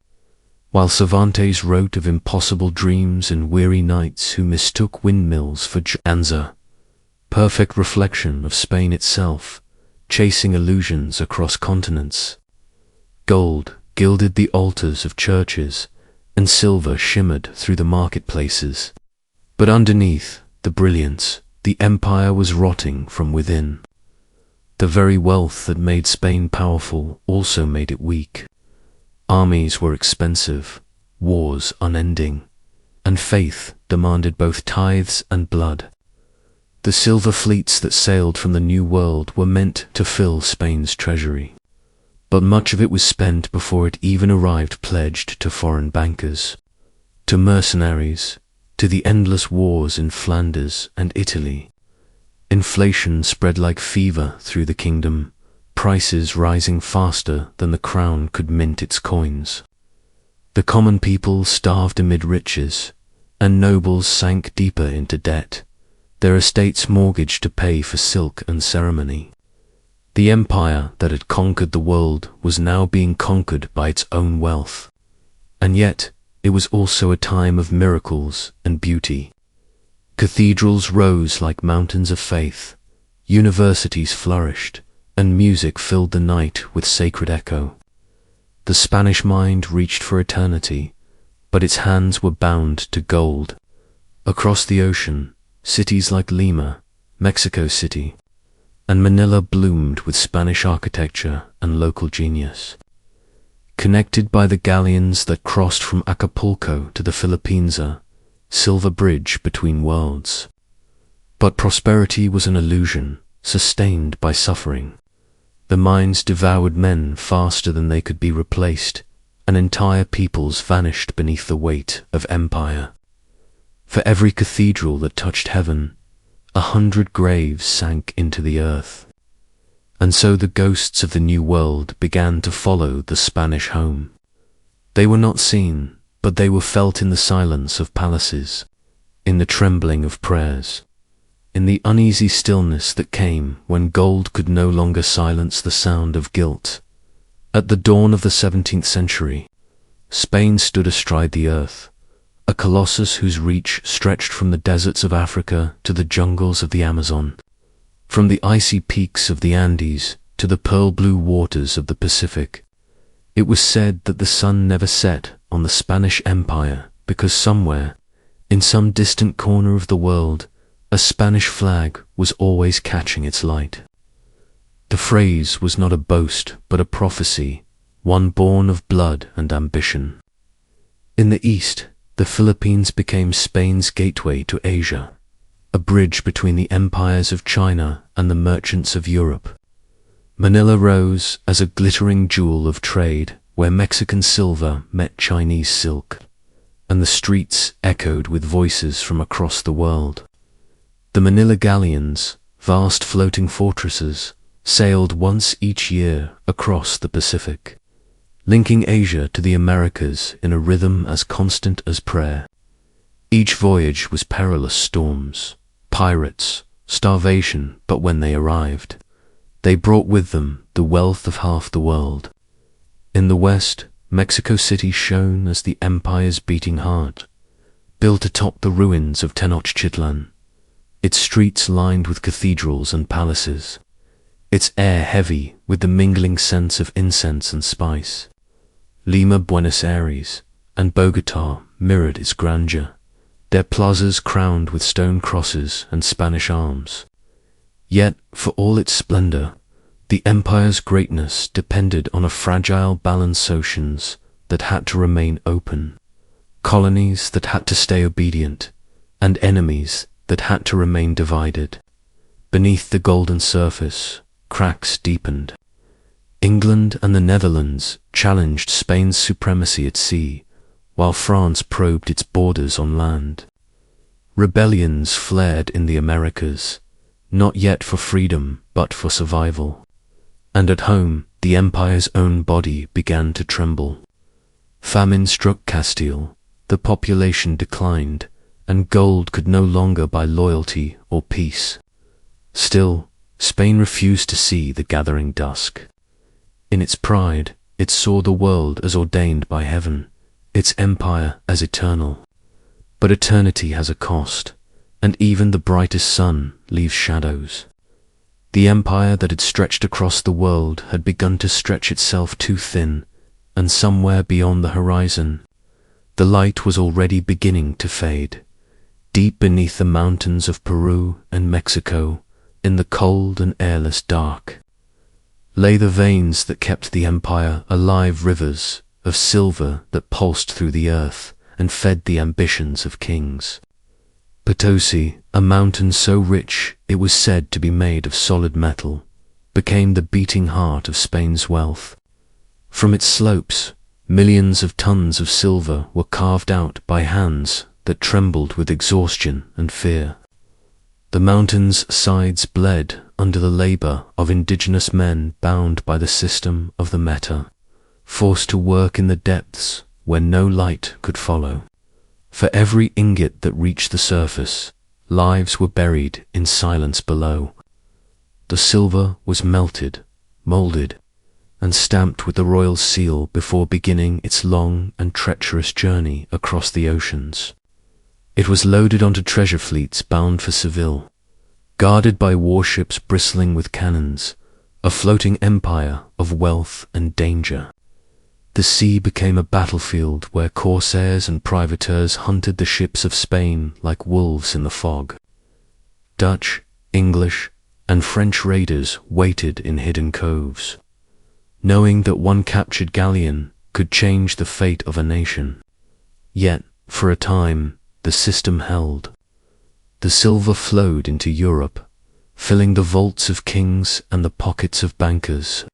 while Cervantes wrote of impossible dreams and weary knights who mistook windmills for Anza, perfect reflection of Spain itself, chasing illusions across continents. Gold gilded the altars of churches, and silver shimmered through the marketplaces. But underneath the brilliance, the empire was rotting from within. The very wealth that made Spain powerful also made it weak. Armies were expensive, wars unending, and faith demanded both tithes and blood. The silver fleets that sailed from the New World were meant to fill Spain's treasury, but much of it was spent before it even arrived, pledged to foreign bankers, to mercenaries, to the endless wars in Flanders and Italy. Inflation spread like fever through the kingdom, prices rising faster than the crown could mint its coins. The common people starved amid riches, and nobles sank deeper into debt, their estates mortgaged to pay for silk and ceremony. The empire that had conquered the world was now being conquered by its own wealth. And yet, it was also a time of miracles and beauty. Cathedrals rose like mountains of faith, universities flourished, and music filled the night with sacred echo. The Spanish mind reached for eternity, but its hands were bound to gold. Across the ocean, cities like Lima, Mexico City, and Manila bloomed with Spanish architecture and local genius. Connected by the galleons that crossed from Acapulco to the Philippines, a silver bridge between worlds. But prosperity was an illusion, sustained by suffering. The mines devoured men faster than they could be replaced, and entire peoples vanished beneath the weight of empire. For every cathedral that touched heaven, 100 graves sank into the earth. And so the ghosts of the New World began to follow the Spanish home. They were not seen, but they were felt in the silence of palaces, in the trembling of prayers, in the uneasy stillness that came when gold could no longer silence the sound of guilt. At the dawn of the 17th century, Spain stood astride the earth, a colossus whose reach stretched from the deserts of Africa to the jungles of the Amazon, from the icy peaks of the Andes to the pearl-blue waters of the Pacific. It was said that the sun never set on the Spanish Empire because somewhere, in some distant corner of the world, a Spanish flag was always catching its light. The phrase was not a boast but a prophecy, one born of blood and ambition. In the east, the Philippines became Spain's gateway to Asia, a bridge between the empires of China and the merchants of Europe. Manila rose as a glittering jewel of trade where Mexican silver met Chinese silk, and the streets echoed with voices from across the world. The Manila galleons, vast floating fortresses, sailed once each year across the Pacific, linking Asia to the Americas in a rhythm as constant as prayer. Each voyage was perilous storms, pirates, starvation, but when they arrived, they brought with them the wealth of half the world. In the west, Mexico City shone as the empire's beating heart, built atop the ruins of Tenochtitlan, its streets lined with cathedrals and palaces, its air heavy with the mingling scents of incense and spice. Lima, Buenos Aires, and Bogotá mirrored its grandeur, their plazas crowned with stone crosses and Spanish arms. Yet, for all its splendor, the empire's greatness depended on a fragile balance oceans that had to remain open, colonies that had to stay obedient, and enemies that had to remain divided. Beneath the golden surface, cracks deepened. England and the Netherlands challenged Spain's supremacy at sea, while France probed its borders on land. Rebellions flared in the Americas, not yet for freedom, but for survival. And at home, the empire's own body began to tremble. Famine struck Castile, the population declined, and gold could no longer buy loyalty or peace. Still, Spain refused to see the gathering dusk. In its pride, it saw the world as ordained by heaven, its empire as eternal. But eternity has a cost, and even the brightest sun leaves shadows. The empire that had stretched across the world had begun to stretch itself too thin, and somewhere beyond the horizon, the light was already beginning to fade. Deep beneath the mountains of Peru and Mexico, in the cold and airless dark, lay the veins that kept the empire alive, rivers of silver that pulsed through the earth and fed the ambitions of kings. Potosi, a mountain so rich it was said to be made of solid metal, became the beating heart of Spain's wealth. From its slopes, millions of tons of silver were carved out by hands that trembled with exhaustion and fear. The mountain's sides bled under the labor of indigenous men bound by the system of the meta, forced to work in the depths where no light could follow. For every ingot that reached the surface, lives were buried in silence below. The silver was melted, molded, and stamped with the royal seal before beginning its long and treacherous journey across the oceans. It was loaded onto treasure fleets bound for Seville, guarded by warships bristling with cannons, a floating empire of wealth and danger. The sea became a battlefield where corsairs and privateers hunted the ships of Spain like wolves in the fog. Dutch, English, and French raiders waited in hidden coves, knowing that one captured galleon could change the fate of a nation. Yet, for a time, the system held. The silver flowed into Europe, filling the vaults of kings and the pockets of bankers.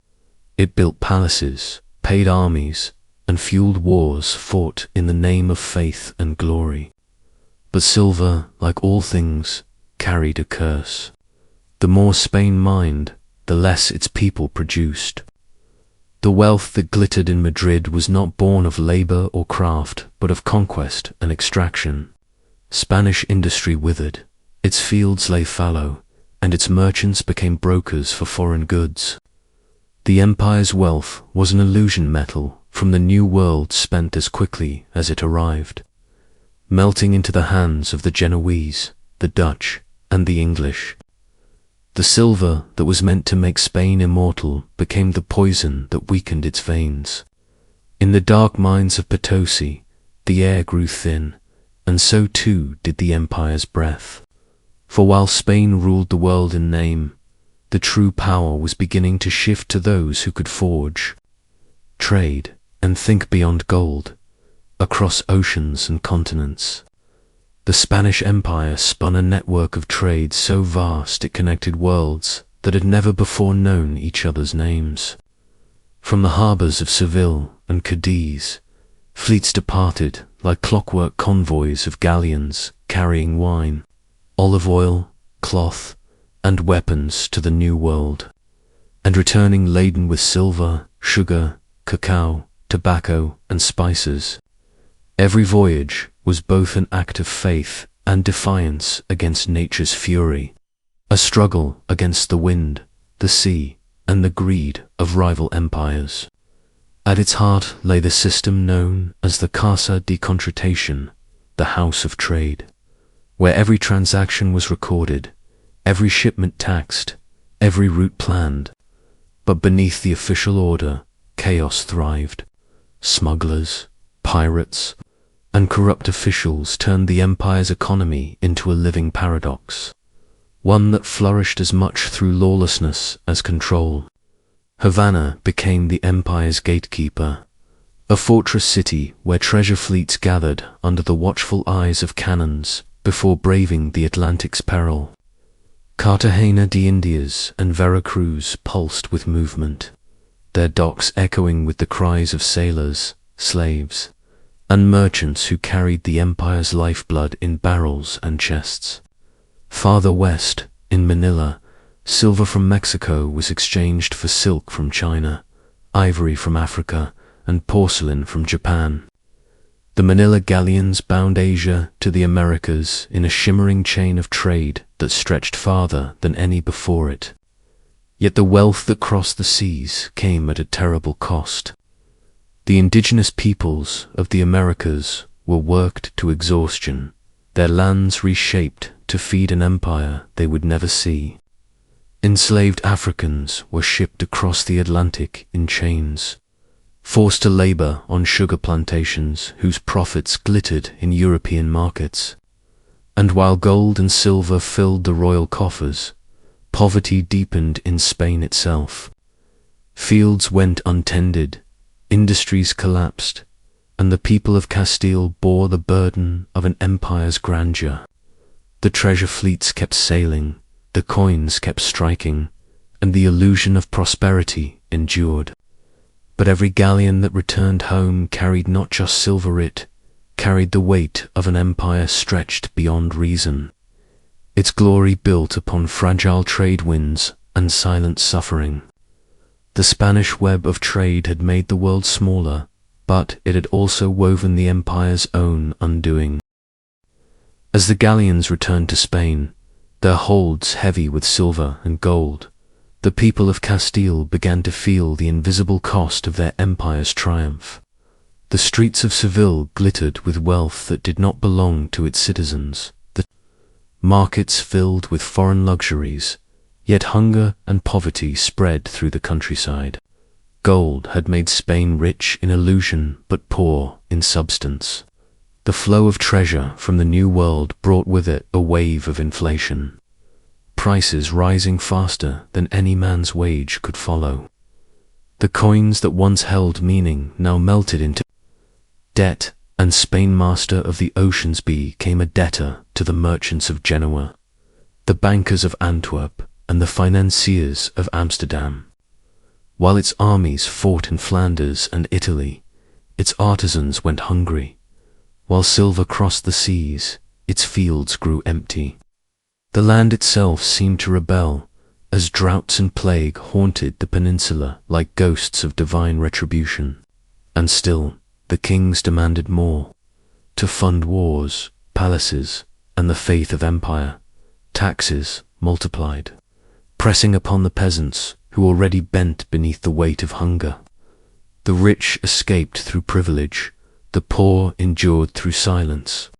It built palaces, paid armies, and fueled wars fought in the name of faith and glory. But silver, like all things, carried a curse. The more Spain mined, the less its people produced. The wealth that glittered in Madrid was not born of labor or craft, but of conquest and extraction. Spanish industry withered, its fields lay fallow, and its merchants became brokers for foreign goods. The empire's wealth was an illusion metal from the New World spent as quickly as it arrived, melting into the hands of the Genoese, the Dutch, and the English. The silver that was meant to make Spain immortal became the poison that weakened its veins. In the dark mines of Potosi, the air grew thin, and so too did the empire's breath. For while Spain ruled the world in name, the true power was beginning to shift to those who could forge, trade, and think beyond gold, across oceans and continents. The Spanish Empire spun a network of trade so vast it connected worlds that had never before known each other's names. From the harbors of Seville and Cadiz, fleets departed like clockwork convoys of galleons carrying wine, olive oil, cloth, and weapons to the New World, and returning laden with silver, sugar, cacao, tobacco, and spices. Every voyage was both an act of faith and defiance against nature's fury, a struggle against the wind, the sea, and the greed of rival empires. At its heart lay the system known as the Casa de Contratación, the House of Trade, where every transaction was recorded, every shipment taxed, every route planned. But beneath the official order, chaos thrived. Smugglers, pirates, and corrupt officials turned the empire's economy into a living paradox, one that flourished as much through lawlessness as control. Havana became the empire's gatekeeper, a fortress city where treasure fleets gathered under the watchful eyes of cannons before braving the Atlantic's peril. Cartagena de Indias and Veracruz pulsed with movement, their docks echoing with the cries of sailors, slaves, and merchants who carried the empire's lifeblood in barrels and chests. Farther west, in Manila, silver from Mexico was exchanged for silk from China, ivory from Africa, and porcelain from Japan. The Manila galleons bound Asia to the Americas in a shimmering chain of trade that stretched farther than any before it. Yet the wealth that crossed the seas came at a terrible cost. The indigenous peoples of the Americas were worked to exhaustion, their lands reshaped to feed an empire they would never see. Enslaved Africans were shipped across the Atlantic in chains, forced to labor on sugar plantations whose profits glittered in European markets. And while gold and silver filled the royal coffers, poverty deepened in Spain itself. Fields went untended, industries collapsed, and the people of Castile bore the burden of an empire's grandeur. The treasure fleets kept sailing, the coins kept striking, and the illusion of prosperity endured. But every galleon that returned home carried not just silver, it carried the weight of an empire stretched beyond reason, its glory built upon fragile trade winds and silent suffering. The Spanish web of trade had made the world smaller, but it had also woven the empire's own undoing. As the galleons returned to Spain, their holds heavy with silver and gold, the people of Castile began to feel the invisible cost of their empire's triumph. The streets of Seville glittered with wealth that did not belong to its citizens, the markets filled with foreign luxuries, yet hunger and poverty spread through the countryside. Gold had made Spain rich in illusion but poor in substance. The flow of treasure from the New World brought with it a wave of inflation, prices rising faster than any man's wage could follow. The coins that once held meaning now melted into debt, and Spain, master of the oceans, became a debtor to the merchants of Genoa, the bankers of Antwerp, and the financiers of Amsterdam. While its armies fought in Flanders and Italy, its artisans went hungry. While silver crossed the seas, its fields grew empty. The land itself seemed to rebel, as droughts and plague haunted the peninsula like ghosts of divine retribution. And still, the kings demanded more. To fund wars, palaces, and the faith of empire, taxes multiplied, pressing upon the peasants who already bent beneath the weight of hunger. The rich escaped through privilege, the poor endured through silence.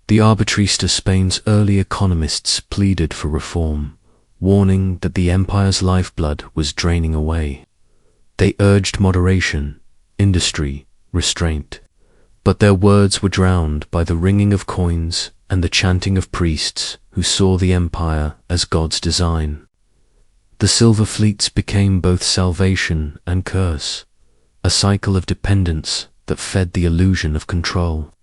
The arbitrista Spain's early economists pleaded for reform, warning that the empire's lifeblood was draining away. They urged moderation, industry, restraint, but their words were drowned by the ringing of coins and the chanting of priests who saw the empire as God's design. The silver fleets became both salvation and curse, a cycle of dependence that fed the illusion of control,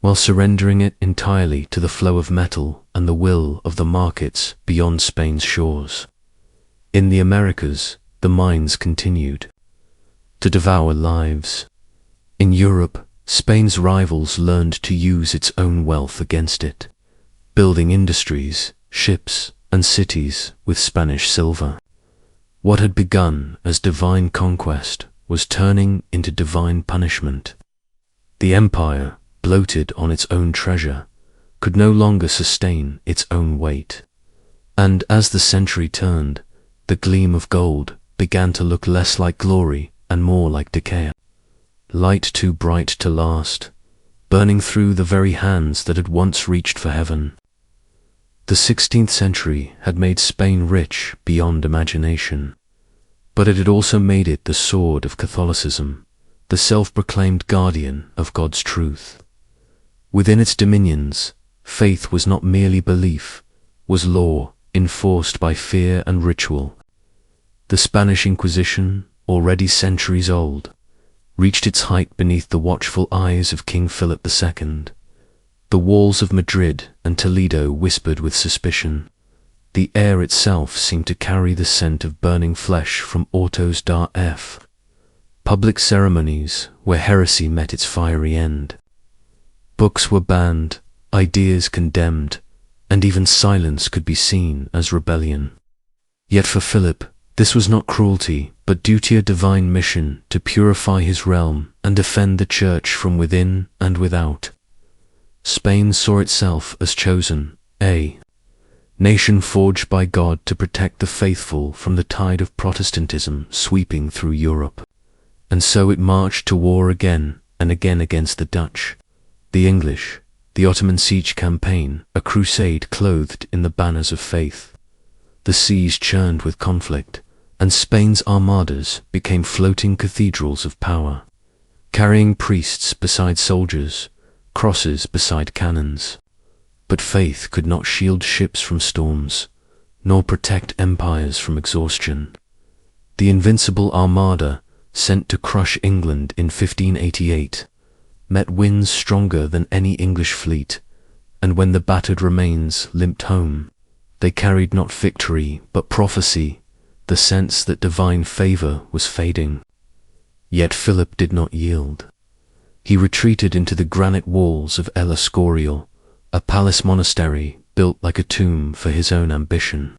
while surrendering it entirely to the flow of metal and the will of the markets beyond Spain's shores. In the Americas, the mines continued to devour lives. In Europe, Spain's rivals learned to use its own wealth against it, building industries, ships, and cities with Spanish silver. What had begun as divine conquest was turning into divine punishment. The empire, bloated on its own treasure, could no longer sustain its own weight. And as the century turned, the gleam of gold began to look less like glory and more like decay. Light too bright to last, burning through the very hands that had once reached for heaven. The 16th century had made Spain rich beyond imagination, but it had also made it the sword of Catholicism, the self-proclaimed guardian of God's truth. Within its dominions, faith was not merely belief, was law enforced by fear and ritual. The Spanish Inquisition, already centuries old, reached its height beneath the watchful eyes of King Philip II. The walls of Madrid and Toledo whispered with suspicion. The air itself seemed to carry the scent of burning flesh from autos da fe. Public ceremonies where heresy met its fiery end. Books were banned, ideas condemned, and even silence could be seen as rebellion. Yet for Philip, this was not cruelty, but duty, a divine mission to purify his realm and defend the Church from within and without. Spain saw itself as chosen, a nation forged by God to protect the faithful from the tide of Protestantism sweeping through Europe. And so it marched to war again and again against the Dutch, the English, the Ottoman siege campaign, a crusade clothed in the banners of faith. The seas churned with conflict, and Spain's armadas became floating cathedrals of power, carrying priests beside soldiers, crosses beside cannons. But faith could not shield ships from storms, nor protect empires from exhaustion. The invincible armada, sent to crush England in 1588, met winds stronger than any English fleet, and when the battered remains limped home, they carried not victory but prophecy, the sense that divine favor was fading. Yet Philip did not yield. He retreated into the granite walls of El Escorial, a palace monastery built like a tomb for his own ambition,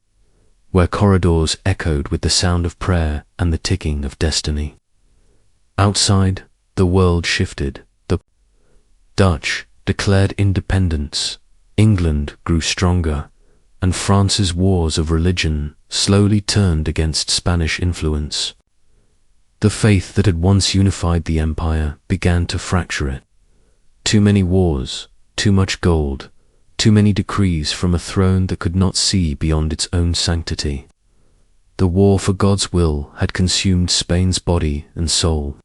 where corridors echoed with the sound of prayer and the ticking of destiny. Outside, the world shifted. The Dutch declared independence, England grew stronger, and France's wars of religion slowly turned against Spanish influence. The faith that had once unified the empire began to fracture it. Too many wars, too much gold, too many decrees from a throne that could not see beyond its own sanctity. The war for God's will had consumed Spain's body and soul,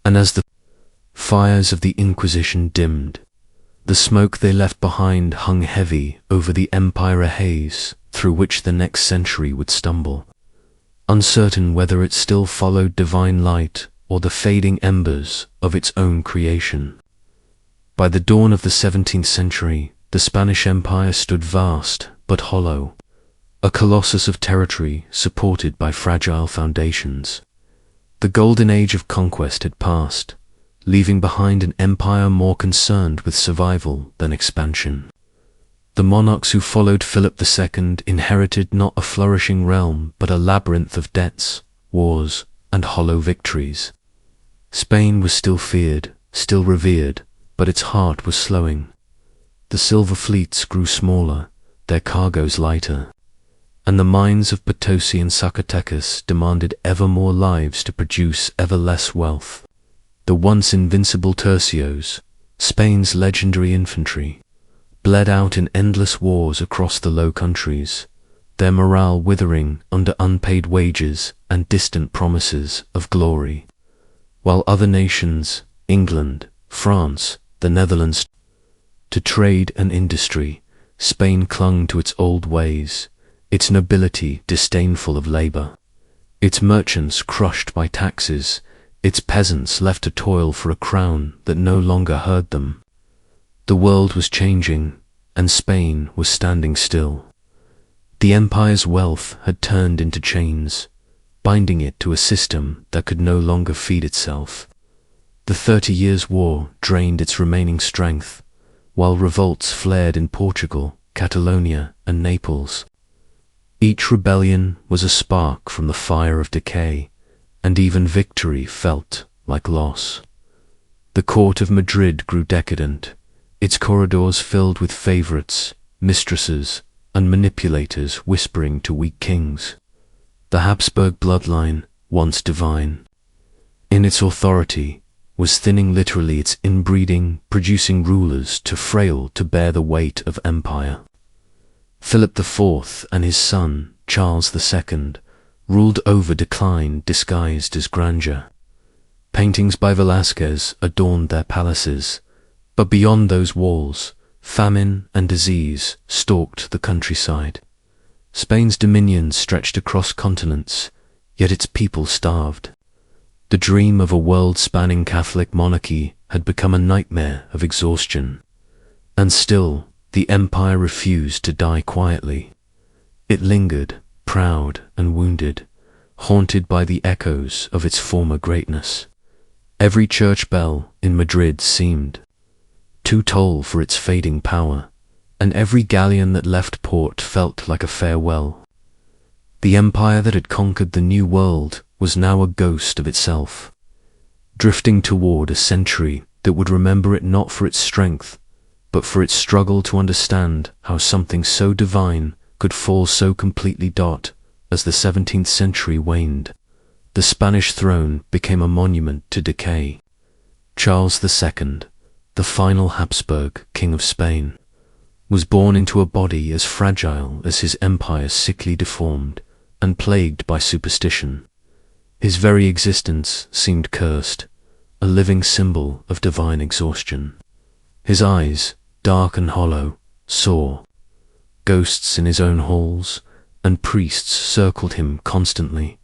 and as the fires of the Inquisition dimmed, the smoke they left behind hung heavy over the empire, a haze through which the next century would stumble, uncertain whether it still followed divine light or the fading embers of its own creation. By the dawn of the 17th century, the Spanish Empire stood vast but hollow, a colossus of territory supported by fragile foundations. The golden age of conquest had passed, leaving behind an empire more concerned with survival than expansion. The monarchs who followed Philip II inherited not a flourishing realm but a labyrinth of debts, wars, and hollow victories. Spain was still feared, still revered, but its heart was slowing. The silver fleets grew smaller, their cargoes lighter, and the mines of Potosi and Zacatecas demanded ever more lives to produce ever less wealth. The once invincible tercios, Spain's legendary infantry, bled out in endless wars across the Low Countries, their morale withering under unpaid wages and distant promises of glory, while other nations, England, France, the Netherlands, to trade and industry, Spain clung to its old ways, its nobility disdainful of labor, its merchants crushed by taxes, its peasants left to toil for a crown that no longer heard them. The world was changing, and Spain was standing still. The empire's wealth had turned into chains, binding it to a system that could no longer feed itself. The 30 Years' War drained its remaining strength, while revolts flared in Portugal, Catalonia, and Naples. Each rebellion was a spark from the fire of decay, and even victory felt like loss. The court of Madrid grew decadent, its corridors filled with favorites, mistresses, and manipulators whispering to weak kings. The Habsburg bloodline, once divine, in its authority, was thinning, literally its inbreeding, producing rulers too frail to bear the weight of empire. Philip IV and his son, Charles II, ruled over decline disguised as grandeur. Paintings by Velázquez adorned their palaces, but beyond those walls, famine and disease stalked the countryside. Spain's dominions stretched across continents, yet its people starved. The dream of a world-spanning Catholic monarchy had become a nightmare of exhaustion. And still, the empire refused to die quietly. It lingered, proud and wounded, haunted by the echoes of its former greatness. Every church bell in Madrid seemed to toll for its fading power, and every galleon that left port felt like a farewell. The empire that had conquered the New World was now a ghost of itself, drifting toward a century that would remember it not for its strength, but for its struggle to understand how something so divine could fall so completely. As the 17th century waned, the Spanish throne became a monument to decay. Charles II, the final Habsburg king of Spain, was born into a body as fragile as his empire, sickly, deformed, and plagued by superstition. His very existence seemed cursed, a living symbol of divine exhaustion. His eyes, dark and hollow, saw ghosts in his own halls, and priests circled him constantly,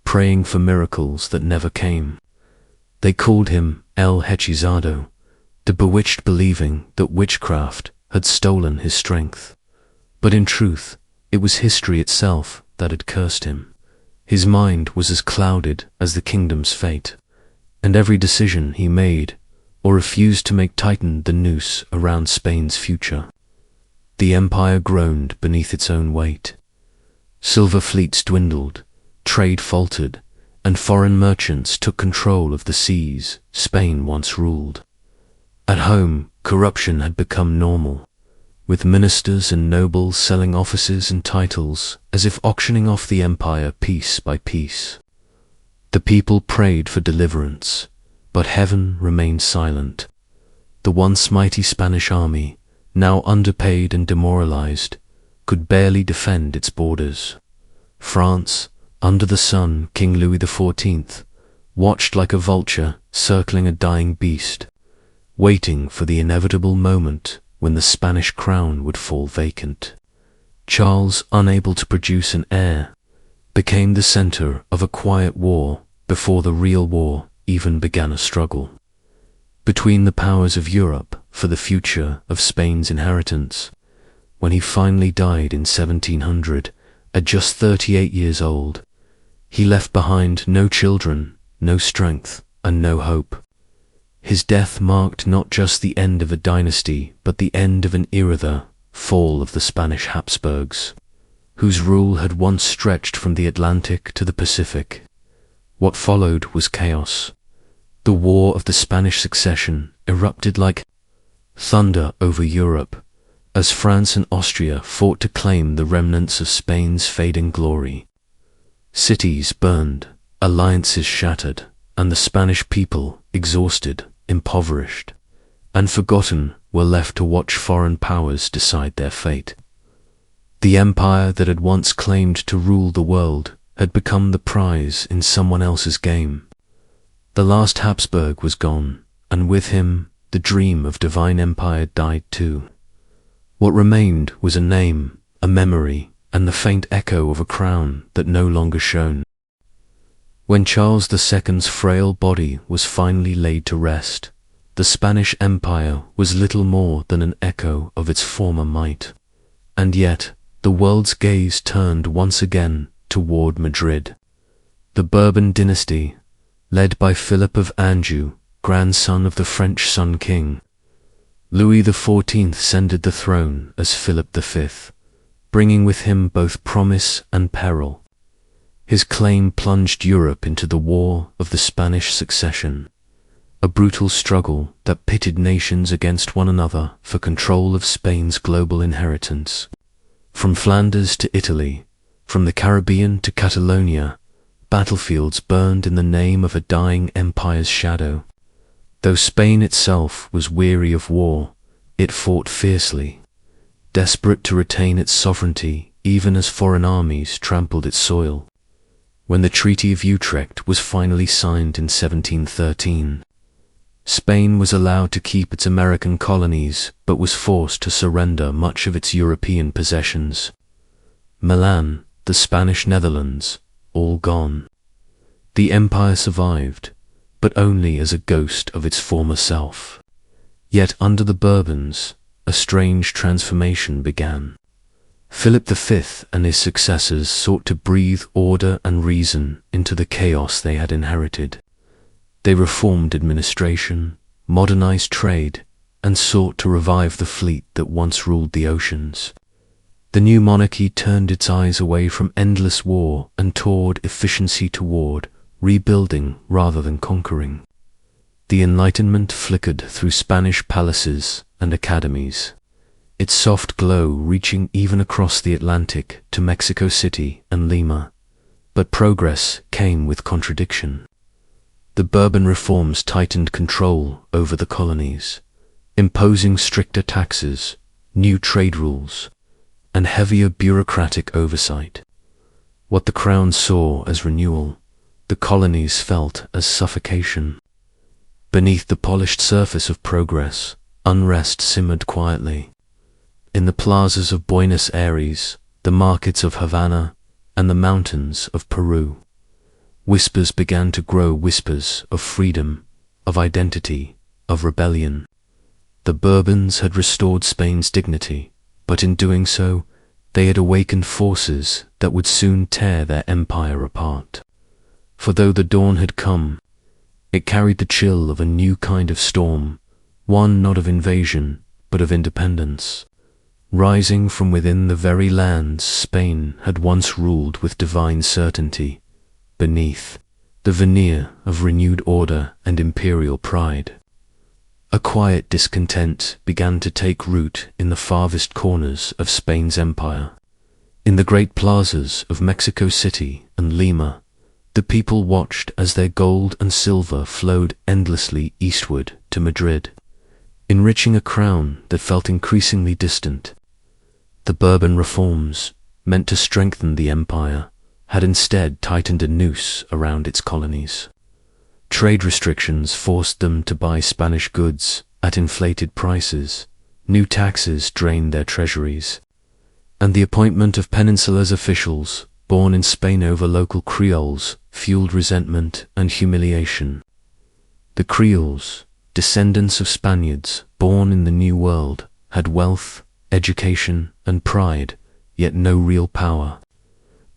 praying for miracles that never came. They called him El Hechizado, the bewitched, believing that witchcraft had stolen his strength. But in truth, it was history itself that had cursed him. His mind was as clouded as the kingdom's fate, and every decision he made or refused to make tightened the noose around Spain's future. The empire groaned beneath its own weight. Silver fleets dwindled, trade faltered, and foreign merchants took control of the seas Spain once ruled. At home, corruption had become normal, with ministers and nobles selling offices and titles as if auctioning off the empire piece by piece. The people prayed for deliverance, but heaven remained silent. The once mighty Spanish army, now underpaid and demoralized, could barely defend its borders. France, under the sun, King Louis XIV, watched like a vulture circling a dying beast, waiting for the inevitable moment when the Spanish crown would fall vacant. Charles, unable to produce an heir, became the center of a quiet war before the real war even began. A struggle between the powers of Europe for the future of Spain's inheritance. When he finally died in 1700, at just 38 years old, he left behind no children, no strength, and no hope. His death marked not just the end of a dynasty, but the end of an era, the fall of the Spanish Habsburgs, whose rule had once stretched from the Atlantic to the Pacific. What followed was chaos. The War of the Spanish Succession erupted like thunder over Europe, as France and Austria fought to claim the remnants of Spain's fading glory. Cities burned, alliances shattered, and the Spanish people, exhausted, impoverished, and forgotten, were left to watch foreign powers decide their fate. The empire that had once claimed to rule the world had become the prize in someone else's game. The last Habsburg was gone, and with him the dream of divine empire died too. What remained was a name, a memory, and the faint echo of a crown that no longer shone. When Charles II's frail body was finally laid to rest, the Spanish Empire was little more than an echo of its former might. And yet, the world's gaze turned once again toward Madrid. The Bourbon dynasty, led by Philip of Anjou, grandson of the French Sun King. Louis XIV ascended the throne as Philip V, bringing with him both promise and peril. His claim plunged Europe into the War of the Spanish Succession, a brutal struggle that pitted nations against one another for control of Spain's global inheritance. From Flanders to Italy, from the Caribbean to Catalonia, battlefields burned in the name of a dying empire's shadow. Though Spain itself was weary of war, it fought fiercely, desperate to retain its sovereignty even as foreign armies trampled its soil. When the Treaty of Utrecht was finally signed in 1713, Spain was allowed to keep its American colonies but was forced to surrender much of its European possessions. Milan, the Spanish Netherlands, all gone. The empire survived, but only as a ghost of its former self. Yet under the Bourbons, a strange transformation began. Philip V and his successors sought to breathe order and reason into the chaos they had inherited. They reformed administration, modernized trade, and sought to revive the fleet that once ruled the oceans. The new monarchy turned its eyes away from endless war and toward efficiency toward rebuilding rather than conquering. The Enlightenment flickered through Spanish palaces and academies, its soft glow reaching even across the Atlantic to Mexico City and Lima. But progress came with contradiction. The Bourbon reforms tightened control over the colonies, imposing stricter taxes, new trade rules, and heavier bureaucratic oversight. What the Crown saw as renewal, the colonies felt as suffocation. Beneath the polished surface of progress, unrest simmered quietly. In the plazas of Buenos Aires, the markets of Havana, and the mountains of Peru, whispers began to grow, whispers of freedom, of identity, of rebellion. The Bourbons had restored Spain's dignity, but in doing so, they had awakened forces that would soon tear their empire apart. For though the dawn had come, it carried the chill of a new kind of storm, one not of invasion, but of independence, rising from within the very lands Spain had once ruled with divine certainty, beneath the veneer of renewed order and imperial pride. A quiet discontent began to take root in the farthest corners of Spain's empire. In the great plazas of Mexico City and Lima, the people watched as their gold and silver flowed endlessly eastward to Madrid, enriching a crown that felt increasingly distant. The Bourbon reforms, meant to strengthen the empire, had instead tightened a noose around its colonies. Trade restrictions forced them to buy Spanish goods at inflated prices, new taxes drained their treasuries, and the appointment of Peninsula's officials, born in Spain over local Creoles, fueled resentment and humiliation. The Creoles, descendants of Spaniards born in the New World, had wealth, education, and pride, yet no real power.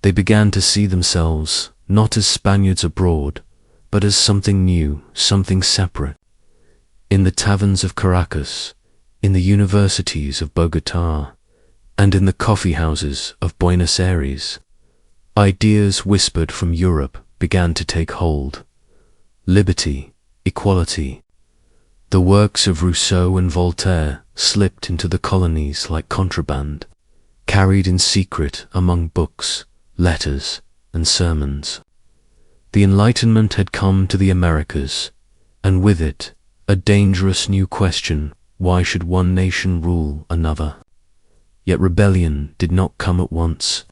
They began to see themselves not as Spaniards abroad, but as something new, something separate. In the taverns of Caracas, in the universities of Bogotá, and in the coffee houses of Buenos Aires, ideas whispered from Europe began to take hold. Liberty, equality. The works of Rousseau and Voltaire slipped into the colonies like contraband, carried in secret among books, letters, and sermons. The Enlightenment had come to the Americas, and with it, a dangerous new question: why should one nation rule another? Yet rebellion did not come at once.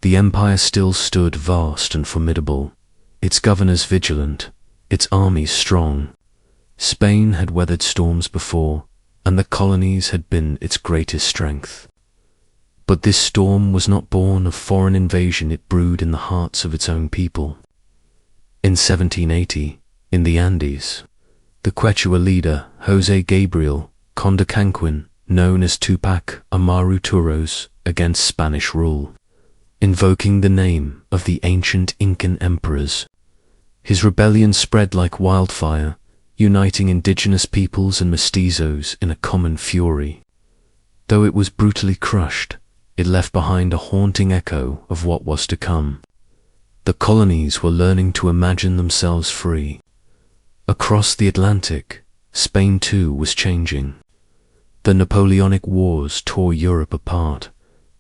The empire still stood vast and formidable, its governors vigilant, its armies strong. Spain had weathered storms before, and the colonies had been its greatest strength. But this storm was not born of foreign invasion, it brewed in the hearts of its own people. In 1780, in the Andes, the Quechua leader José Gabriel Condorcanquen, known as Tupac Amaru Turos, against Spanish rule, invoking the name of the ancient Incan emperors. His rebellion spread like wildfire, uniting indigenous peoples and mestizos in a common fury. Though it was brutally crushed, it left behind a haunting echo of what was to come. The colonies were learning to imagine themselves free. Across the Atlantic, Spain too was changing. The Napoleonic Wars tore Europe apart,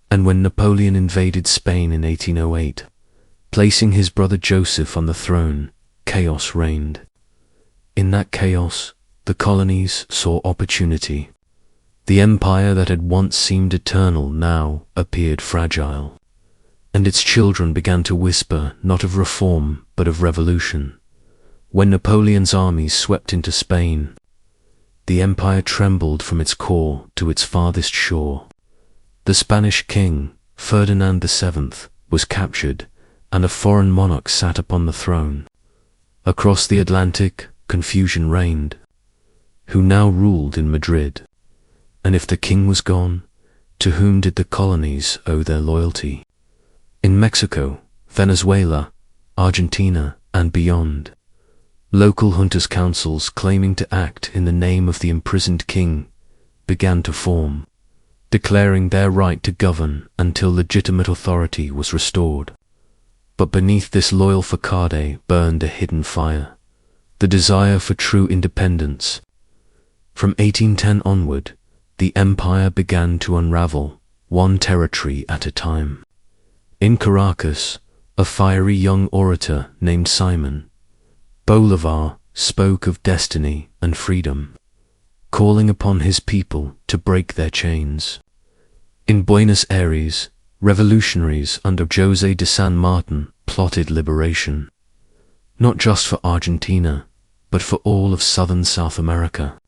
and when Napoleon invaded Spain in 1808, placing his brother Joseph on the throne, chaos reigned. In that chaos, the colonies saw opportunity. The empire that had once seemed eternal now appeared fragile, and its children began to whisper not of reform but of revolution. When Napoleon's armies swept into Spain, the empire trembled from its core to its farthest shore. The Spanish king, Ferdinand VII, was captured, and a foreign monarch sat upon the throne. Across the Atlantic, confusion reigned. Who now ruled in Madrid? And if the king was gone, to whom did the colonies owe their loyalty? In Mexico, Venezuela, Argentina, and beyond, local juntas councils claiming to act in the name of the imprisoned king began to form, declaring their right to govern until legitimate authority was restored. But beneath this loyal facade burned a hidden fire, the desire for true independence. From 1810 onward, the empire began to unravel, one territory at a time. In Caracas, a fiery young orator named Simon Bolivar spoke of destiny and freedom, calling upon his people to break their chains. In Buenos Aires, revolutionaries under José de San Martin plotted liberation, not just for Argentina, but for all of southern South America.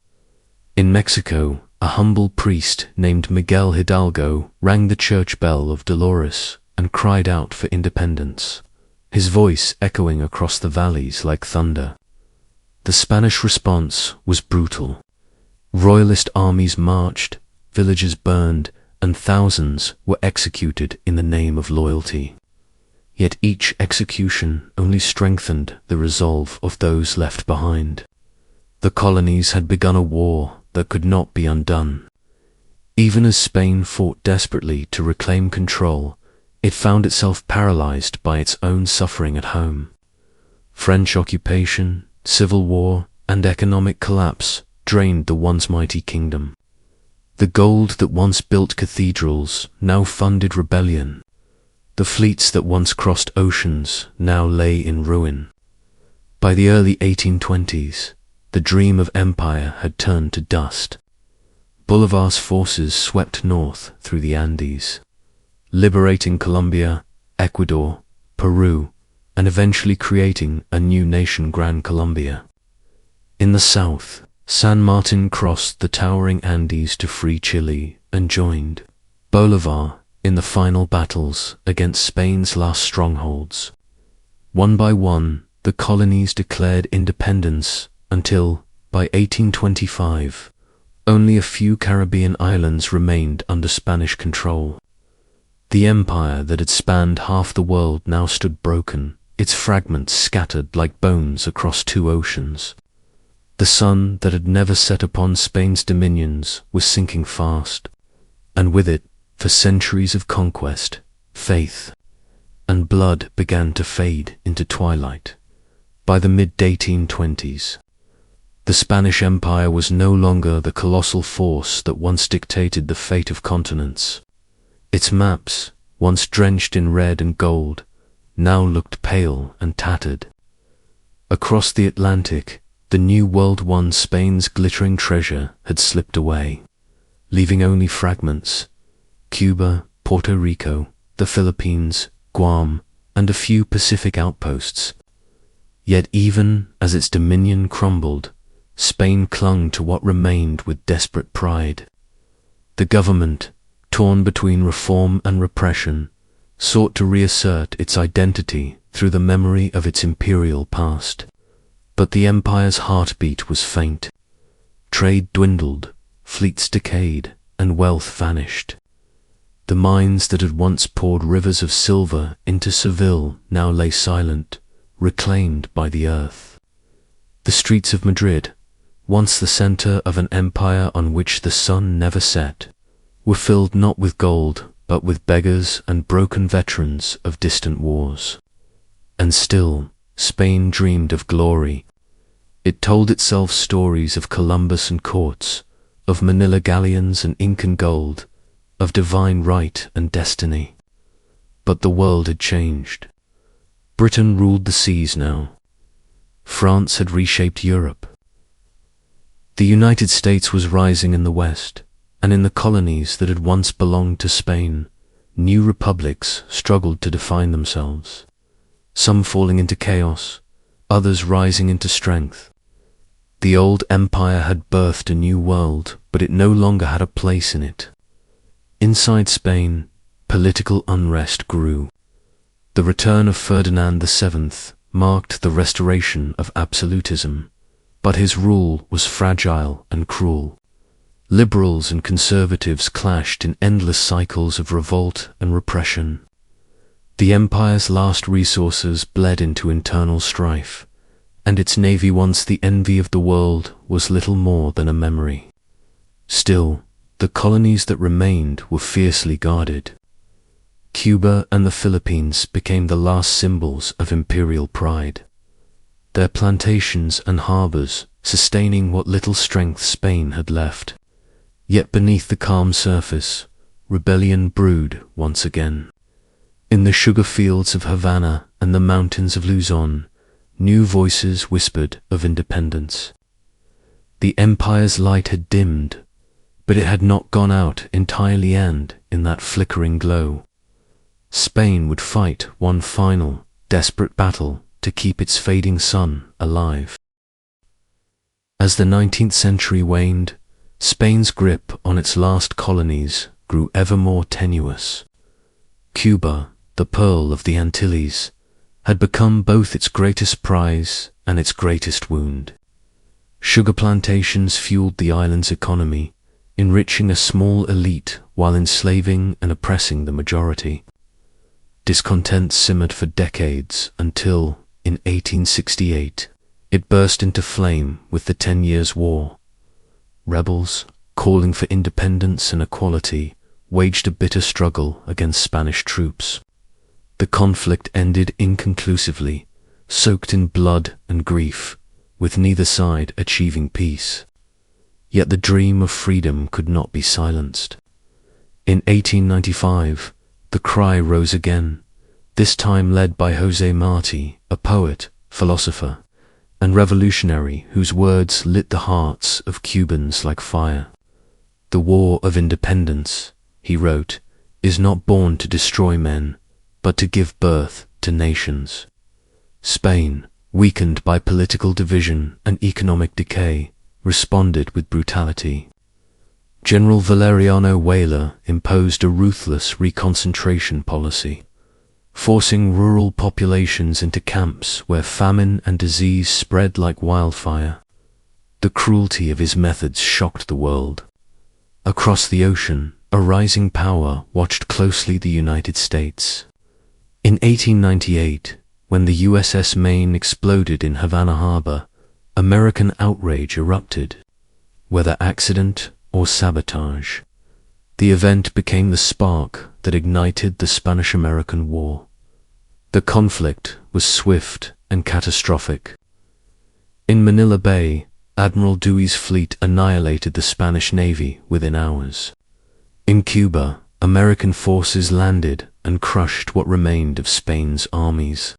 In Mexico, a humble priest named Miguel Hidalgo rang the church bell of Dolores and cried out for independence, his voice echoing across the valleys like thunder. The Spanish response was brutal. Royalist armies marched, villages burned, and thousands were executed in the name of loyalty. Yet each execution only strengthened the resolve of those left behind. The colonies had begun a war that could not be undone. Even as Spain fought desperately to reclaim control, it found itself paralyzed by its own suffering at home. French occupation, civil war, and economic collapse drained the once mighty kingdom. The gold that once built cathedrals now funded rebellion. The fleets that once crossed oceans now lay in ruin. By the early 1820s, the dream of empire had turned to dust. Bolivar's forces swept north through the Andes, liberating Colombia, Ecuador, Peru, and eventually creating a new nation, Gran Colombia. In the south, San Martin crossed the towering Andes to free Chile and joined Bolivar in the final battles against Spain's last strongholds. One by one, the colonies declared independence until, by 1825, only a few Caribbean islands remained under Spanish control. The empire that had spanned half the world now stood broken, its fragments scattered like bones across two oceans. The sun that had never set upon Spain's dominions was sinking fast, and with it, for centuries of conquest, faith, and blood began to fade into twilight. By the mid-1820s, the Spanish Empire was no longer the colossal force that once dictated the fate of continents. Its maps, once drenched in red and gold, now looked pale and tattered. Across the Atlantic, the new world won Spain's glittering treasure had slipped away, leaving only fragments: Cuba, Puerto Rico, the Philippines, Guam, and a few Pacific outposts. Yet even as its dominion crumbled, Spain clung to what remained with desperate pride. The government, torn between reform and repression, sought to reassert its identity through the memory of its imperial past. But the empire's heartbeat was faint. Trade dwindled, fleets decayed, and wealth vanished. The mines that had once poured rivers of silver into Seville now lay silent, reclaimed by the earth. The streets of Madrid, once the center of an empire on which the sun never set, were filled not with gold, but with beggars and broken veterans of distant wars. And still, Spain dreamed of glory. It told itself stories of Columbus and courts, of Manila galleons and Incan gold, of divine right and destiny. But the world had changed. Britain ruled the seas now. France had reshaped Europe. The United States was rising in the West, and in the colonies that had once belonged to Spain, new republics struggled to define themselves, some falling into chaos, others rising into strength. The old empire had birthed a new world, but it no longer had a place in it. Inside Spain, political unrest grew. The return of Ferdinand VII marked the restoration of absolutism, but his rule was fragile and cruel. Liberals and conservatives clashed in endless cycles of revolt and repression. The empire's last resources bled into internal strife, and its navy, once the envy of the world, was little more than a memory. Still, the colonies that remained were fiercely guarded. Cuba and the Philippines became the last symbols of imperial pride, their plantations and harbors sustaining what little strength Spain had left. Yet beneath the calm surface, rebellion brewed once again. In the sugar fields of Havana and the mountains of Luzon, new voices whispered of independence. The empire's light had dimmed, but it had not gone out entirely, and in that flickering glow, Spain would fight one final, desperate battle to keep its fading sun alive. As the 19th century waned, Spain's grip on its last colonies grew ever more tenuous. Cuba, the pearl of the Antilles, had become both its greatest prize and its greatest wound. Sugar plantations fueled the island's economy, enriching a small elite while enslaving and oppressing the majority. Discontent simmered for decades until, in 1868, it burst into flame with the 10 Years' War. Rebels, calling for independence and equality, waged a bitter struggle against Spanish troops. The conflict ended inconclusively, soaked in blood and grief, with neither side achieving peace. Yet the dream of freedom could not be silenced. In 1895, the cry rose again, this time led by José Martí, a poet, philosopher, and revolutionary whose words lit the hearts of Cubans like fire. "The war of independence," he wrote, "is not born to destroy men, but to give birth to nations." Spain, weakened by political division and economic decay, responded with brutality. General Valeriano Weyler imposed a ruthless reconcentration policy, forcing rural populations into camps where famine and disease spread like wildfire. The cruelty of his methods shocked the world. Across the ocean, a rising power watched closely the United States. In 1898, when the USS Maine exploded in Havana Harbor, American outrage erupted. Whether accident or sabotage, the event became the spark that ignited the Spanish-American War. The conflict was swift and catastrophic. In Manila Bay, Admiral Dewey's fleet annihilated the Spanish Navy within hours. In Cuba, American forces landed and crushed what remained of Spain's armies.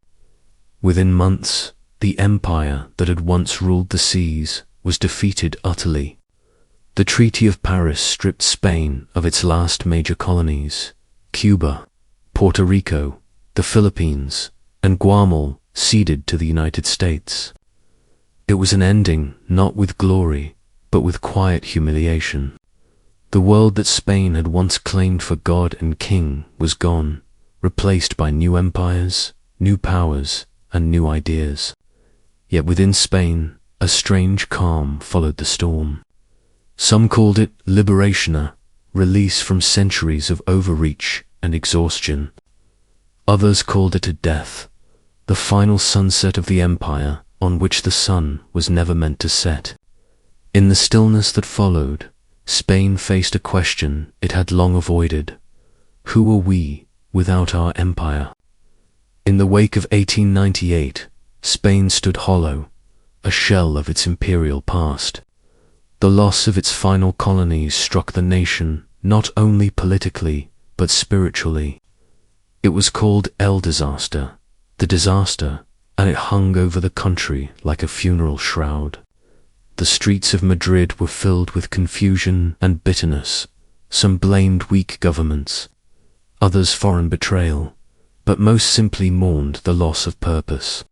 Within months, the empire that had once ruled the seas was defeated utterly. The Treaty of Paris stripped Spain of its last major colonies. Cuba, Puerto Rico, the Philippines, and Guam ceded to the United States. It was an ending not with glory, but with quiet humiliation. The world that Spain had once claimed for God and King was gone, replaced by new empires, new powers, and new ideas. Yet within Spain, a strange calm followed the storm. Some called it liberation, release from centuries of overreach and exhaustion. Others called it a death, the final sunset of the empire on which the sun was never meant to set. In the stillness that followed, Spain faced a question it had long avoided. Who are we without our empire? In the wake of 1898, Spain stood hollow, a shell of its imperial past. The loss of its final colonies struck the nation not only politically, but spiritually. It was called El Disaster, the disaster, and it hung over the country like a funeral shroud. The streets of Madrid were filled with confusion and bitterness. Some blamed weak governments, others foreign betrayal, but most simply mourned the loss of purpose.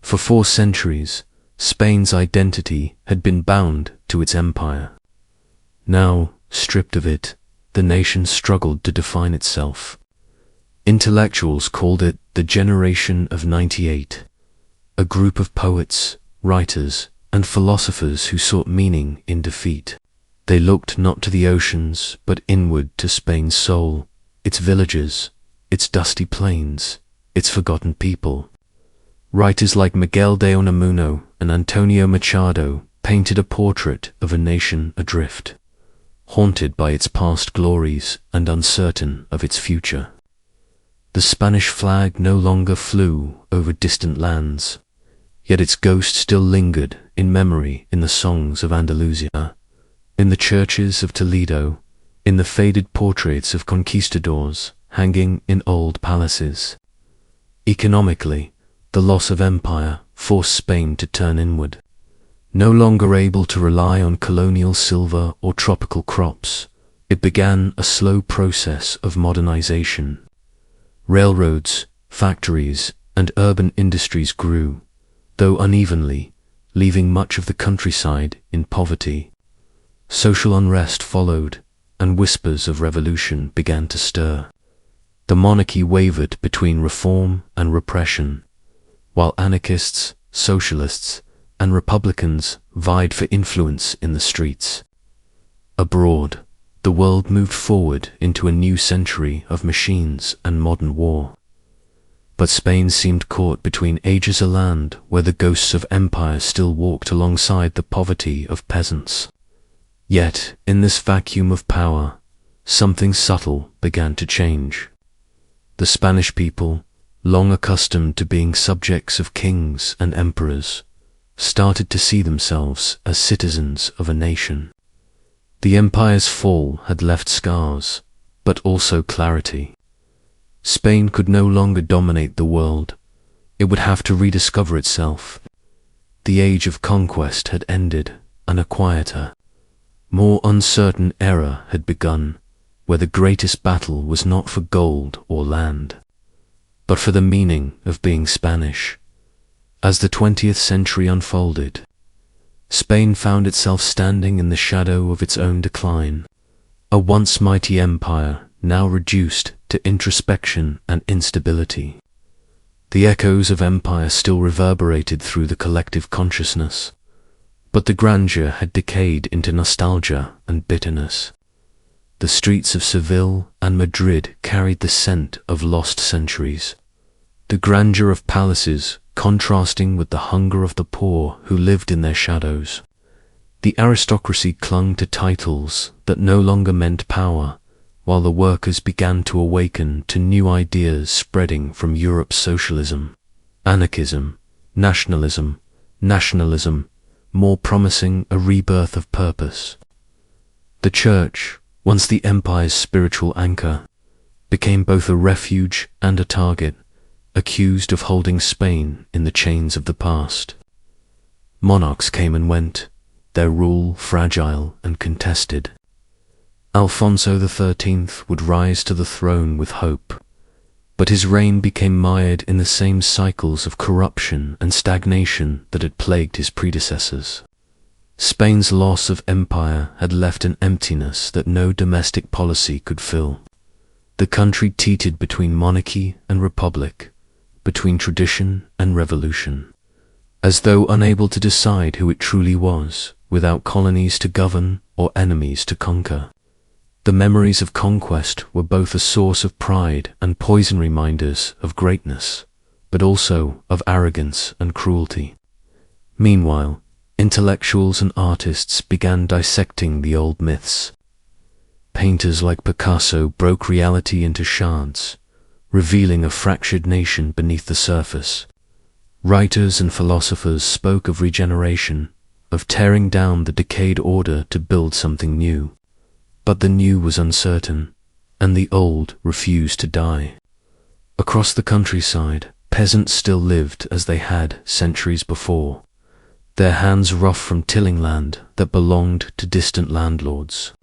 For 4 centuries, Spain's identity had been bound to its empire. Now, stripped of it, the nation struggled to define itself. Intellectuals called it the Generation of '98, a group of poets, writers, and philosophers who sought meaning in defeat. They looked not to the oceans, but inward to Spain's soul, its villages, its dusty plains, its forgotten people. Writers like Miguel de Unamuno and Antonio Machado painted a portrait of a nation adrift, haunted by its past glories and uncertain of its future. The Spanish flag no longer flew over distant lands, yet its ghost still lingered in memory in the songs of Andalusia, in the churches of Toledo, in the faded portraits of conquistadors hanging in old palaces. Economically, the loss of empire forced Spain to turn inward. No longer able to rely on colonial silver or tropical crops, it began a slow process of modernization. Railroads, factories, and urban industries grew, though unevenly, leaving much of the countryside in poverty. Social unrest followed, and whispers of revolution began to stir. The monarchy wavered between reform and repression, while anarchists, socialists, and republicans vied for influence in the streets. Abroad, the world moved forward into a new century of machines and modern war. But Spain seemed caught between ages, a land where the ghosts of empire still walked alongside the poverty of peasants. Yet, in this vacuum of power, something subtle began to change. The Spanish people, long accustomed to being subjects of kings and emperors, started to see themselves as citizens of a nation. The empire's fall had left scars, but also clarity. Spain could no longer dominate the world. It would have to rediscover itself. The age of conquest had ended, and a quieter, more uncertain era had begun, where the greatest battle was not for gold or land, but for the meaning of being Spanish. As the 20th century unfolded, Spain found itself standing in the shadow of its own decline, a once mighty empire now reduced to introspection and instability. The echoes of empire still reverberated through the collective consciousness, but the grandeur had decayed into nostalgia and bitterness. The streets of Seville and Madrid carried the scent of lost centuries, the grandeur of palaces contrasting with the hunger of the poor who lived in their shadows. The aristocracy clung to titles that no longer meant power, while the workers began to awaken to new ideas spreading from Europe's socialism, anarchism, nationalism, more promising a rebirth of purpose. The church, once the empire's spiritual anchor, became both a refuge and a target, accused of holding Spain in the chains of the past. Monarchs came and went, their rule fragile and contested. Alfonso XIII would rise to the throne with hope, but his reign became mired in the same cycles of corruption and stagnation that had plagued his predecessors. Spain's loss of empire had left an emptiness that no domestic policy could fill. The country teetered between monarchy and republic, between tradition and revolution, as though unable to decide who it truly was, without colonies to govern or enemies to conquer. The memories of conquest were both a source of pride and poison reminders of greatness, but also of arrogance and cruelty. Meanwhile, intellectuals and artists began dissecting the old myths. Painters like Picasso broke reality into shards, revealing a fractured nation beneath the surface. Writers and philosophers spoke of regeneration, of tearing down the decayed order to build something new. But the new was uncertain, and the old refused to die. Across the countryside, peasants still lived as they had centuries before, their hands rough from tilling land that belonged to distant landlords.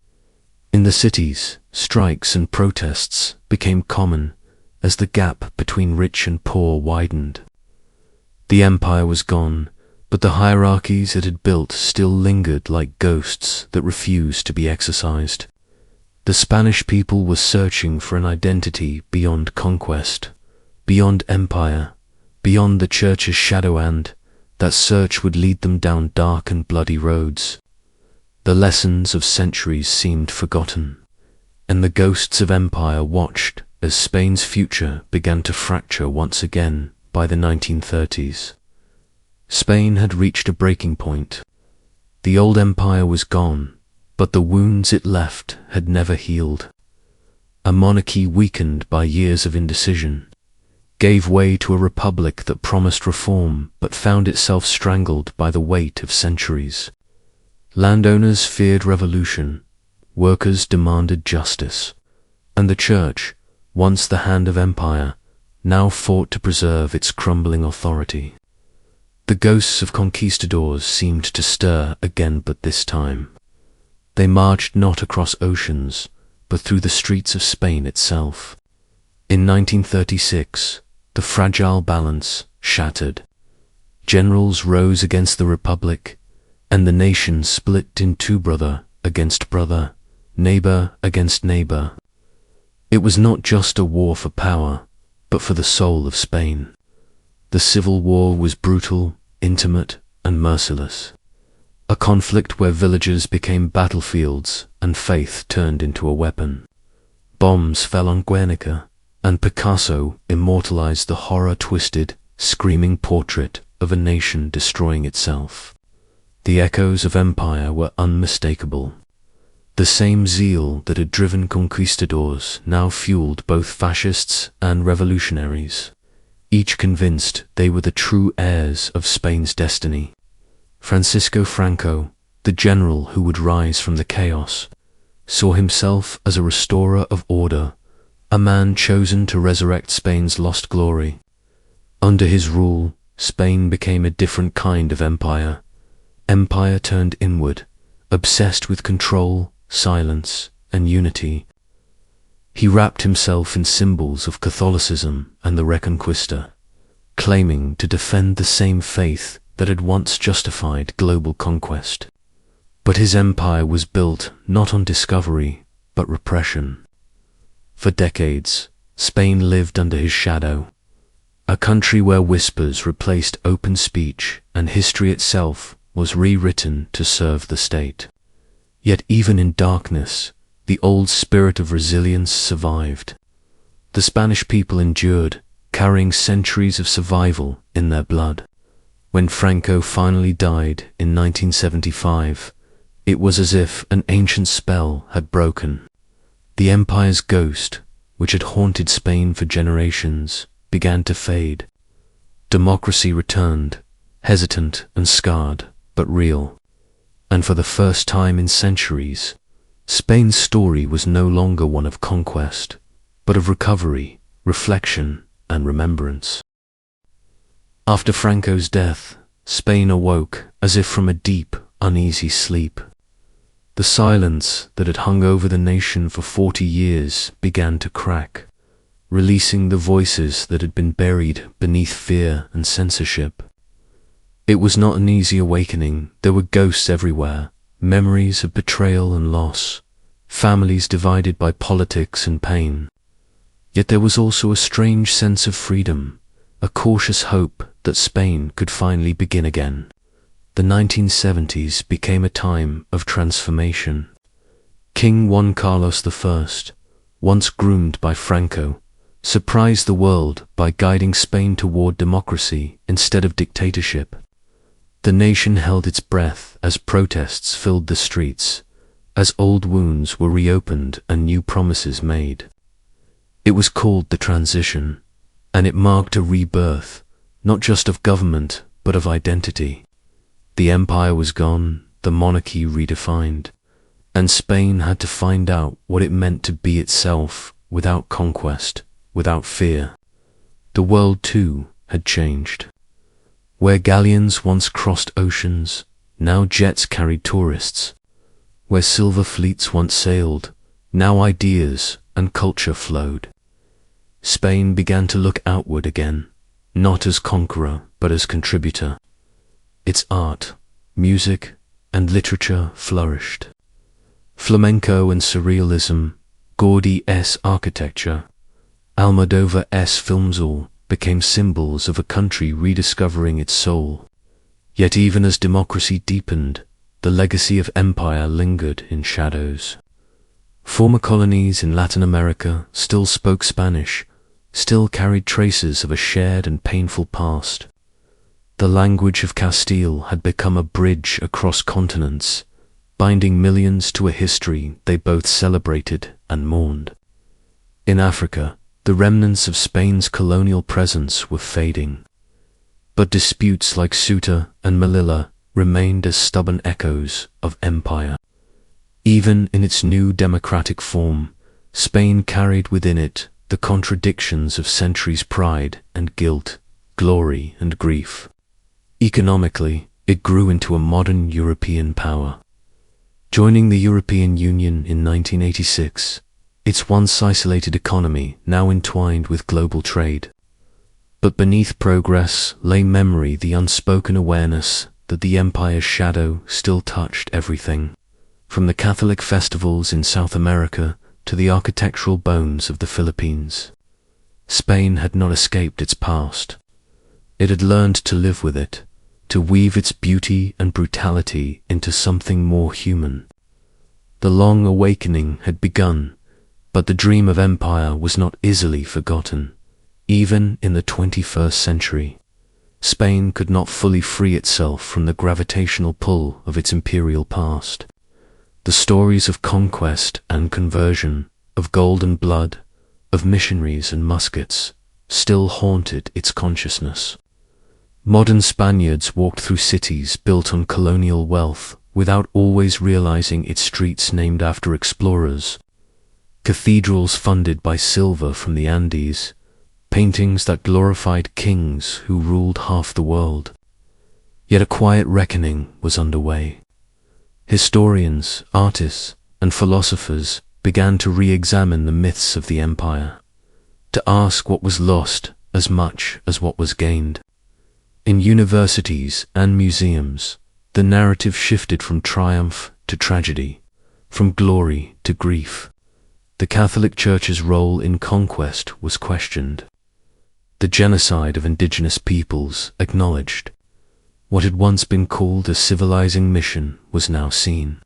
In the cities, strikes and protests became common as the gap between rich and poor widened. The empire was gone, but the hierarchies it had built still lingered like ghosts that refused to be exorcised. The Spanish people were searching for an identity beyond conquest, beyond empire, beyond the church's shadow, and that search would lead them down dark and bloody roads. The lessons of centuries seemed forgotten, and the ghosts of empire watched as Spain's future began to fracture once again. By the 1930s, Spain had reached a breaking point. The old empire was gone, but the wounds it left had never healed. A monarchy weakened by years of indecision gave way to a republic that promised reform but found itself strangled by the weight of centuries. Landowners feared revolution, workers demanded justice, and the church, once the hand of empire, now fought to preserve its crumbling authority. The ghosts of conquistadors seemed to stir again, but this time they marched not across oceans, but through the streets of Spain itself. In 1936, the fragile balance shattered. Generals rose against the Republic, and the nation split in two, brother against brother, neighbor against neighbor. It was not just a war for power, but for the soul of Spain. The civil war was brutal, intimate, and merciless. A conflict where villages became battlefields and faith turned into a weapon. Bombs fell on Guernica, and Picasso immortalized the horror-twisted, screaming portrait of a nation destroying itself. The echoes of empire were unmistakable. The same zeal that had driven conquistadors now fueled both fascists and revolutionaries, each convinced they were the true heirs of Spain's destiny. Francisco Franco, the general who would rise from the chaos, saw himself as a restorer of order, a man chosen to resurrect Spain's lost glory. Under his rule, Spain became a different kind of empire. Empire turned inward, obsessed with control, silence, and unity. He wrapped himself in symbols of Catholicism and the Reconquista, claiming to defend the same faith that had once justified global conquest. But his empire was built not on discovery, but repression. For decades, Spain lived under his shadow, a country where whispers replaced open speech and history itself was rewritten to serve the state. Yet even in darkness, the old spirit of resilience survived. The Spanish people endured, carrying centuries of survival in their blood. When Franco finally died in 1975, it was as if an ancient spell had broken. The empire's ghost, which had haunted Spain for generations, began to fade. Democracy returned, hesitant and scarred, but real. And for the first time in centuries, Spain's story was no longer one of conquest, but of recovery, reflection, and remembrance. After Franco's death, Spain awoke as if from a deep, uneasy sleep. The silence that had hung over the nation for 40 years began to crack, releasing the voices that had been buried beneath fear and censorship. It was not an easy awakening. There were ghosts everywhere, memories of betrayal and loss, families divided by politics and pain. Yet there was also a strange sense of freedom, a cautious hope that Spain could finally begin again. The 1970s became a time of transformation. King Juan Carlos I, once groomed by Franco, surprised the world by guiding Spain toward democracy instead of dictatorship. The nation held its breath as protests filled the streets, as old wounds were reopened and new promises made. It was called the transition, and it marked a rebirth, not just of government, but of identity. The empire was gone, the monarchy redefined, and Spain had to find out what it meant to be itself, without conquest, without fear. The world, too, had changed. Where galleons once crossed oceans, now jets carried tourists. Where silver fleets once sailed, now ideas and culture flowed. Spain began to look outward again, not as conqueror, but as contributor. Its art, music, and literature flourished. Flamenco and surrealism, Gaudí's architecture, Almodóvar's films all became symbols of a country rediscovering its soul. Yet even as democracy deepened, the legacy of empire lingered in shadows. Former colonies in Latin America still spoke Spanish, still carried traces of a shared and painful past. The language of Castile had become a bridge across continents, binding millions to a history they both celebrated and mourned. In Africa, the remnants of Spain's colonial presence were fading, but disputes like Ceuta and Melilla remained as stubborn echoes of empire. Even in its new democratic form, Spain carried within it the contradictions of centuries' pride and guilt, glory and grief. Economically, it grew into a modern European power. Joining the European Union in 1986, its once isolated economy now entwined with global trade. But beneath progress lay memory, the unspoken awareness that the empire's shadow still touched everything, from the Catholic festivals in South America to the architectural bones of the Philippines. Spain had not escaped its past. It had learned to live with it, to weave its beauty and brutality into something more human. The long awakening had begun, but the dream of empire was not easily forgotten. Even in the 21st century, Spain could not fully free itself from the gravitational pull of its imperial past. The stories of conquest and conversion, of golden blood, of missionaries and muskets, still haunted its consciousness. Modern Spaniards walked through cities built on colonial wealth without always realizing its streets named after explorers, cathedrals funded by silver from the Andes, paintings that glorified kings who ruled half the world. Yet a quiet reckoning was underway. Historians, artists, and philosophers began to re-examine the myths of the empire, to ask what was lost as much as what was gained. In universities and museums, the narrative shifted from triumph to tragedy, from glory to grief. The Catholic Church's role in conquest was questioned. The genocide of indigenous peoples acknowledged. What had once been called a civilizing mission was now seen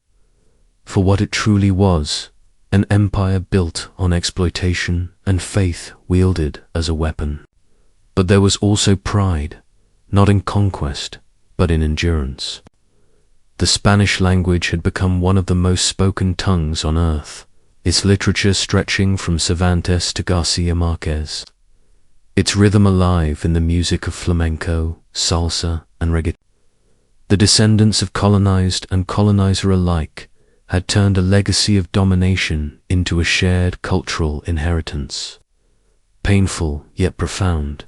for what it truly was, an empire built on exploitation and faith wielded as a weapon. But there was also pride, not in conquest, but in endurance. The Spanish language had become one of the most spoken tongues on earth, its literature stretching from Cervantes to Garcia Marquez, its rhythm alive in the music of flamenco, salsa, and reggaeton. The descendants of colonized and colonizer alike had turned a legacy of domination into a shared cultural inheritance, painful yet profound.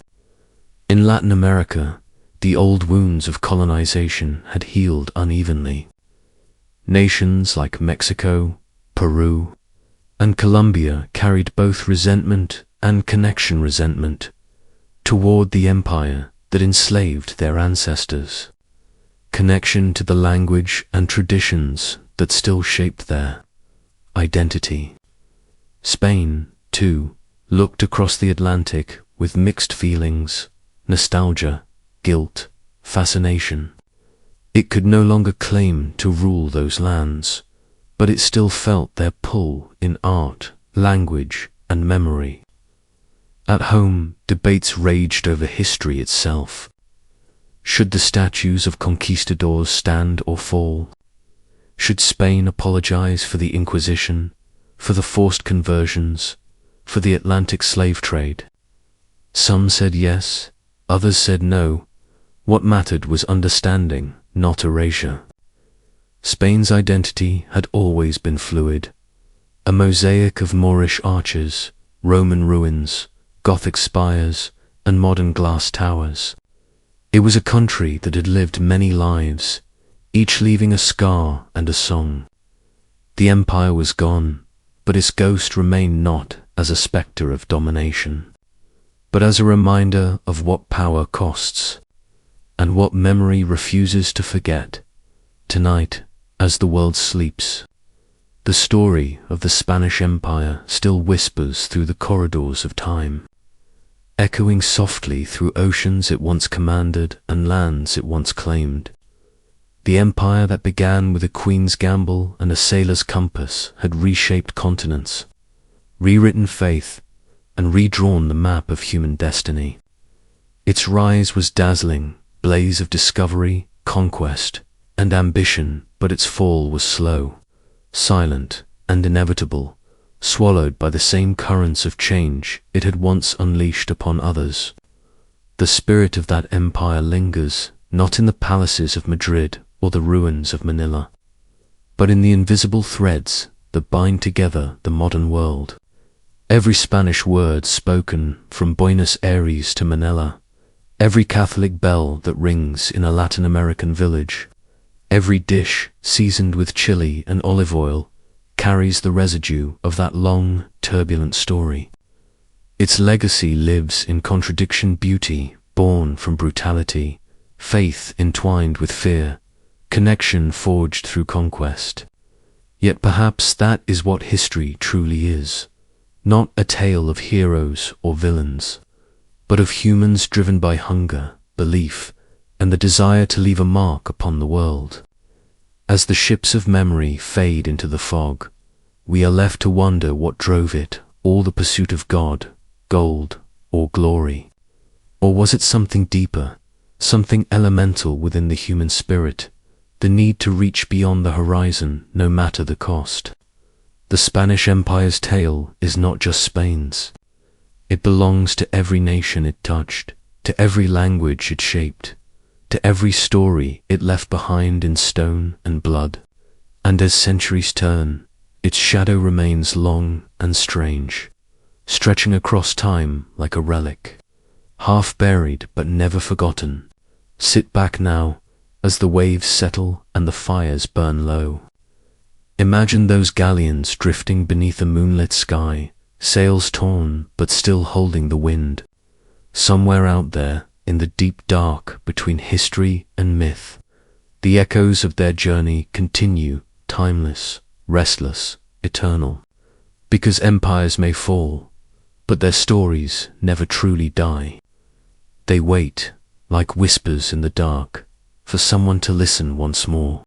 In Latin America, the old wounds of colonization had healed unevenly. Nations like Mexico, Peru, and Colombia carried both resentment and connection resentment toward the empire that enslaved their ancestors, connection to the language and traditions that still shaped their identity. Spain, too, looked across the Atlantic with mixed feelings, nostalgia, guilt, fascination. It could no longer claim to rule those lands, but it still felt their pull in art, language, and memory. At home, debates raged over history itself. Should the statues of conquistadors stand or fall? Should Spain apologize for the Inquisition, for the forced conversions, for the Atlantic slave trade. Some said yes, others said no. What mattered was understanding, not erasure. Spain's identity had always been fluid, a mosaic of Moorish arches, Roman ruins, Gothic spires, and modern glass towers. It was a country that had lived many lives, each leaving a scar and a song. The empire was gone, but its ghost remained not as a spectre of domination, but as a reminder of what power costs, and what memory refuses to forget. Tonight, as the world sleeps, the story of the Spanish Empire still whispers through the corridors of time, echoing softly through oceans it once commanded and lands it once claimed. The empire that began with a queen's gamble and a sailor's compass had reshaped continents, rewritten faith, and redrawn the map of human destiny. Its rise was dazzling, blaze of discovery, conquest, and ambition, but its fall was slow, silent, and inevitable, swallowed by the same currents of change it had once unleashed upon others. The spirit of that empire lingers, not in the palaces of Madrid or the ruins of Manila, but in the invisible threads that bind together the modern world. Every Spanish word spoken from Buenos Aires to Manila, every Catholic bell that rings in a Latin American village, every dish seasoned with chili and olive oil carries the residue of that long, turbulent story. Its legacy lives in contradiction, beauty born from brutality, faith entwined with fear, connection forged through conquest. Yet perhaps that is what history truly is, not a tale of heroes or villains, but of humans driven by hunger, belief, and the desire to leave a mark upon the world. As the ships of memory fade into the fog, we are left to wonder what drove it, all the pursuit of God, gold, or glory. Or was it something deeper, something elemental within the human spirit, the need to reach beyond the horizon no matter the cost? The Spanish Empire's tale is not just Spain's. It belongs to every nation it touched, to every language it shaped, to every story it left behind in stone and blood. And as centuries turn, its shadow remains long and strange, stretching across time like a relic, half buried but never forgotten. Sit back now, as the waves settle and the fires burn low. Imagine those galleons drifting beneath a moonlit sky, sails torn but still holding the wind. Somewhere out there, in the deep dark between history and myth, the echoes of their journey continue, timeless, restless, eternal. Because empires may fall, but their stories never truly die. They wait, like whispers in the dark, for someone to listen once more.